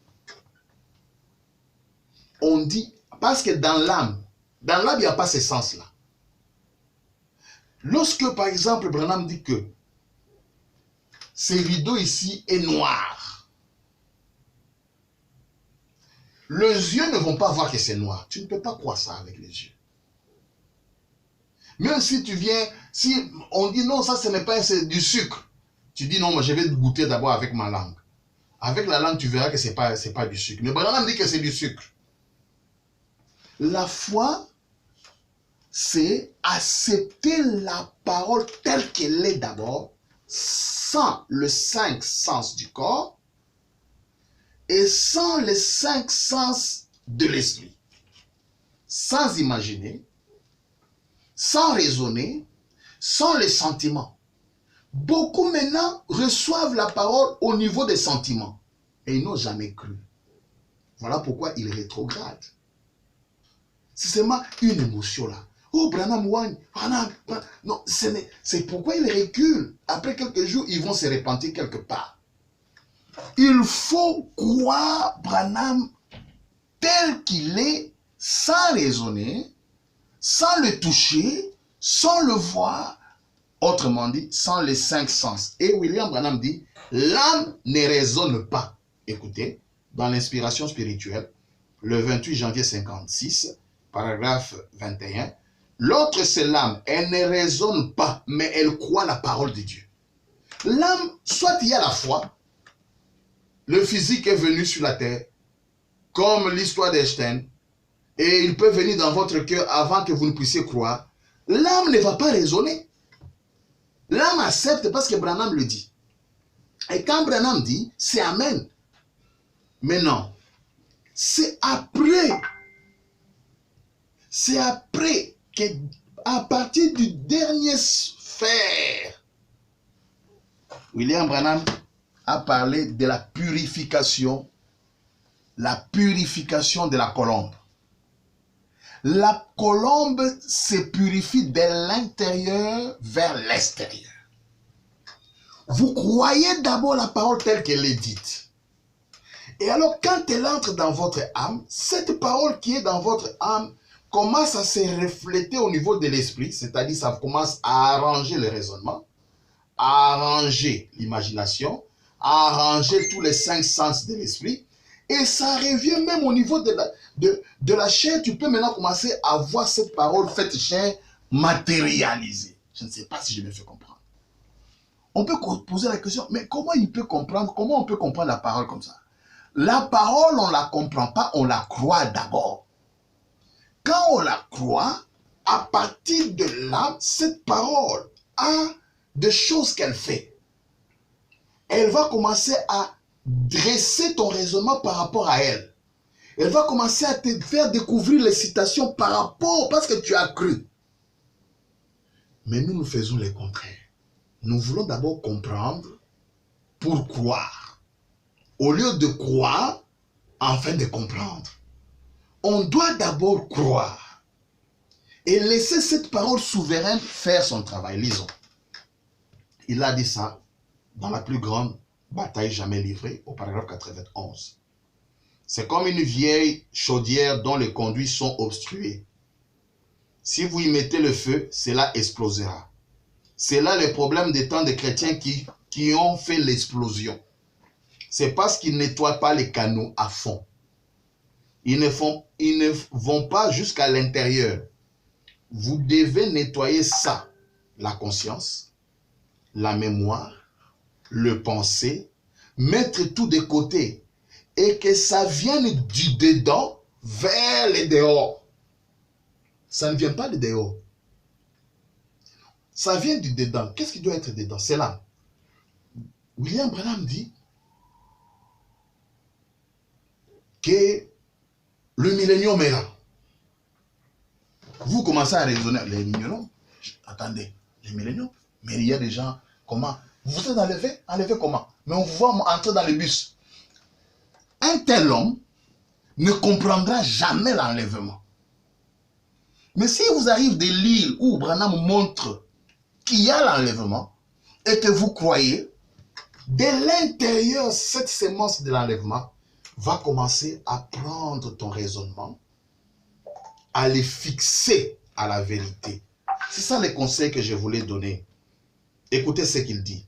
On dit, parce que dans l'âme, il n'y a pas ces sens-là. Lorsque, par exemple, Branham dit que ce rideau ici est noir, les yeux ne vont pas voir que c'est noir. Tu ne peux pas croire ça avec les yeux. Même si tu viens, si on dit non, ça ce n'est pas du sucre. Tu dis non, moi je vais goûter d'abord avec ma langue. Avec la langue, tu verras que ce n'est pas du sucre. Mais Branham dit que c'est du sucre. La foi, c'est accepter la parole telle qu'elle est d'abord, sans les 5 sens du corps et sans les 5 sens de l'esprit. Sans imaginer, sans raisonner, sans les sentiments. Beaucoup maintenant reçoivent la parole au niveau des sentiments et ils n'ont jamais cru. Voilà pourquoi ils rétrogradent. C'est seulement une émotion là. Oh, Branham Wang, Branham. Non, c'est pourquoi ils reculent. Après quelques jours, ils vont se repentir quelque part. Il faut croire Branham tel qu'il est, sans raisonner, sans le toucher, sans le voir, autrement dit, sans les 5 sens. Et William Branham dit, l'âme ne raisonne pas. Écoutez, dans l'inspiration spirituelle, le 28 janvier 56, paragraphe 21, L'autre, c'est l'âme. Elle ne raisonne pas, mais elle croit la parole de Dieu. L'âme, soit il y a la foi, le physique est venu sur la terre, comme l'histoire d'Einstein, et il peut venir dans votre cœur avant que vous ne puissiez croire. L'âme ne va pas raisonner. L'âme accepte parce que Branham le dit. Et quand Branham dit, c'est Amen. Mais non, c'est après. C'est après qu'à partir du dernier sphère, William Branham a parlé de la purification de la colombe. La colombe se purifie de l'intérieur vers l'extérieur. Vous croyez d'abord la parole telle qu'elle est dite. Et alors, quand elle entre dans votre âme, cette parole qui est dans votre âme commence à se refléter au niveau de l'esprit, c'est-à-dire ça commence à arranger le raisonnement, à arranger l'imagination, à arranger tous les 5 sens de l'esprit, et ça revient même au niveau de la chair. Tu peux maintenant commencer à voir cette parole faite chair matérialisée. Je ne sais pas si je me fais comprendre. On peut poser la question, mais comment il peut comprendre, comment on peut comprendre la parole comme ça? La parole, on ne la comprend pas, on la croit d'abord. Quand on la croit, à partir de là, cette parole a des choses qu'elle fait. Elle va commencer à dresser ton raisonnement par rapport à elle. Elle va commencer à te faire découvrir les citations par rapport, parce que tu as cru. Mais nous faisons le contraire. Nous voulons d'abord comprendre pour croire. Au lieu de croire, afin de comprendre. On doit d'abord croire et laisser cette parole souveraine faire son travail. Lisons. Il a dit ça dans la plus grande bataille jamais livrée, au paragraphe 91. C'est comme une vieille chaudière dont les conduits sont obstrués. Si vous y mettez le feu, cela explosera. C'est là le problème des temps des chrétiens qui ont fait l'explosion. C'est parce qu'ils ne nettoient pas les canaux à fond. Ils ne vont pas jusqu'à l'intérieur. Vous devez nettoyer ça. La conscience, la mémoire, le penser, mettre tout de côté. Et que ça vienne du dedans vers le dehors. Ça ne vient pas de dehors. Ça vient du dedans. Qu'est-ce qui doit être dedans? C'est là. William Branham dit que le millénium est là. Vous commencez à raisonner. Les milléniums, attendez, les milléniums, mais il y a des gens, comment? Vous êtes enlevé? Enlevé comment? Mais on vous voit entrer dans le bus. Un tel homme ne comprendra jamais l'enlèvement. Mais si vous arrivez de l'île où Branham montre qu'il y a l'enlèvement et que vous croyez, de l'intérieur, cette sémence de l'enlèvement va commencer à prendre ton raisonnement, à les fixer à la vérité. C'est ça les conseils que je voulais donner. Écoutez ce qu'il dit.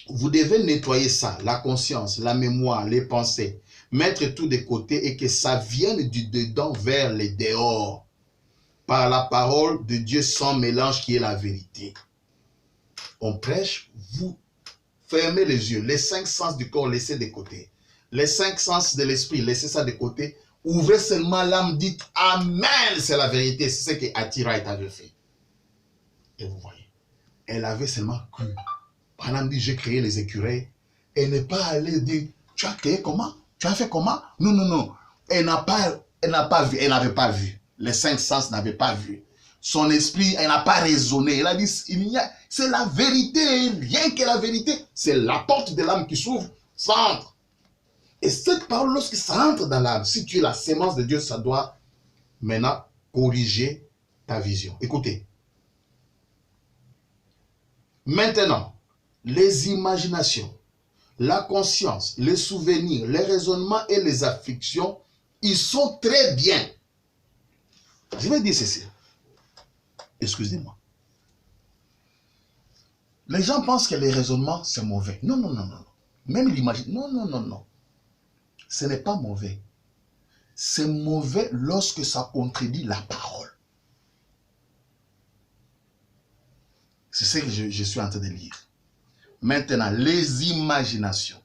Vous devez nettoyer ça, la conscience, la mémoire, les pensées, mettre tout de côté et que ça vienne du dedans vers les dehors, par la parole de Dieu sans mélange qui est la vérité. On prêche, vous fermez les yeux, les 5 sens du corps, laissez de côté. Les 5 sens de l'esprit, laissez ça de côté. Ouvrez seulement l'âme, dites Amen, c'est la vérité. C'est ce que Attiraït avait fait. Et vous voyez, elle avait seulement cru. Branham dit, j'ai créé les écureuils. Elle n'est pas allée dire, tu as créé comment? Tu as fait comment? Non, non, non. Elle n'a vu, elle n'avait pas vu. Les 5 sens n'avaient pas vu. Son esprit, elle n'a pas raisonné. Elle a dit, c'est la vérité, rien que la vérité. C'est la porte de l'âme qui s'ouvre, ça entre. Et cette parole, lorsque ça entre dans l'âme, si tu es la sémence de Dieu, ça doit maintenant corriger ta vision. Écoutez. Maintenant, les imaginations, la conscience, les souvenirs, les raisonnements et les affections, ils sont très bien. Je vais dire ceci. Excusez-moi. Les gens pensent que les raisonnements, c'est mauvais. Non, non, non, non. Même l'imagination. Non, non, non, non. Ce n'est pas mauvais. C'est mauvais lorsque ça contredit la parole. C'est ce que je suis en train de lire. Maintenant, les imaginations,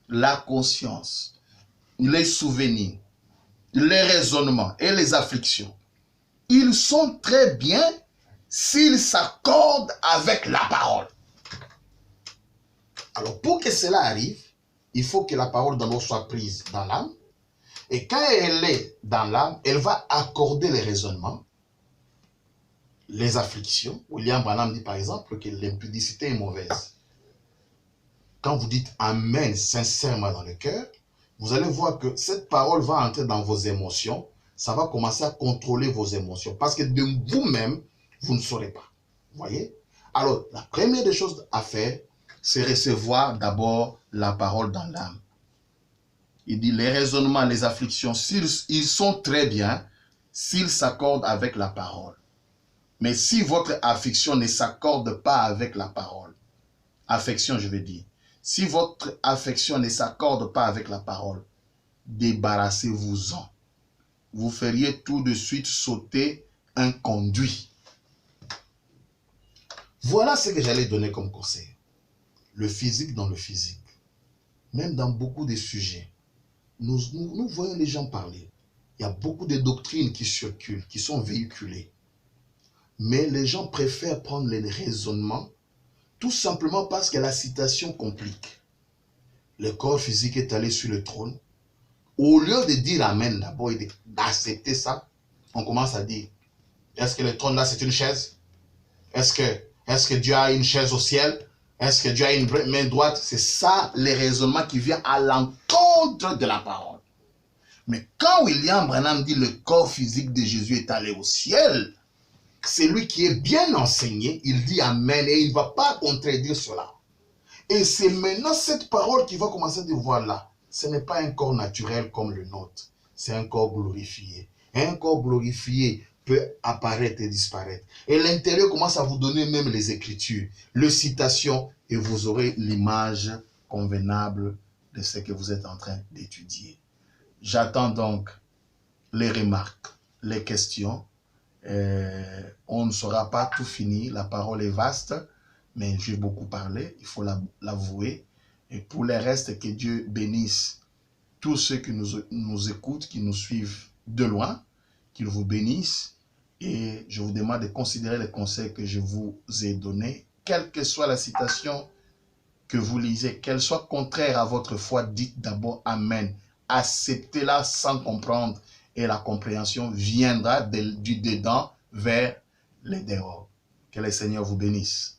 la conscience, les souvenirs, les raisonnements et les afflictions, ils sont très bien s'ils s'accordent avec la parole. Alors, pour que cela arrive, il faut que la parole d'en haut soit prise dans l'âme. Et quand elle est dans l'âme, elle va accorder les raisonnements, les afflictions. William Branham dit par exemple que l'impudicité est mauvaise. Quand vous dites Amen sincèrement dans le cœur, vous allez voir que cette parole va entrer dans vos émotions. Ça va commencer à contrôler vos émotions. Parce que de vous-même, vous ne saurez pas. Vous voyez? Alors, la première des choses à faire, c'est recevoir d'abord la parole dans l'âme. Il dit les raisonnements, les afflictions, ils sont très bien s'ils s'accordent avec la parole. Mais si votre affection ne s'accorde pas avec la parole, affection je veux dire, si votre affection ne s'accorde pas avec la parole, débarrassez-vous-en. Vous feriez tout de suite sauter un conduit. Voilà ce que j'allais donner comme conseil. Le physique dans le physique. Même dans beaucoup de sujets, nous voyons les gens parler. Il y a beaucoup de doctrines qui circulent, qui sont véhiculées. Mais les gens préfèrent prendre les raisonnements tout simplement parce que la citation complique. Le corps physique est allé sur le trône. Au lieu de dire Amen d'abord et d'accepter ça, on commence à dire, est-ce que le trône là c'est une chaise? Est-ce que Dieu a une chaise au ciel? Est-ce que Dieu a une main droite? C'est ça les raisonnements qui viennent à l'encontre de la parole. Mais quand William Branham dit le corps physique de Jésus est allé au ciel, c'est lui qui est bien enseigné, il dit Amen et il ne va pas contredire cela. Et c'est maintenant cette parole qui va commencer à dire voilà, ce n'est pas un corps naturel comme le nôtre, c'est un corps glorifié. Un corps glorifié peut apparaître et disparaître. Et l'intérieur commence à vous donner même les écritures, les citations, et vous aurez l'image convenable de ce que vous êtes en train d'étudier. J'attends donc les remarques, les questions. On ne saura pas tout finir, la parole est vaste, mais j'ai beaucoup parlé, il faut l'avouer. Et pour le reste, que Dieu bénisse tous ceux qui nous écoutent, qui nous suivent de loin, qu'il vous bénisse. Et je vous demande de considérer les conseils que je vous ai donnés, quelle que soit la citation que vous lisez, qu'elle soit contraire à votre foi, dites d'abord Amen. Acceptez-la sans comprendre et la compréhension viendra du dedans vers les dehors. Que le Seigneur vous bénisse.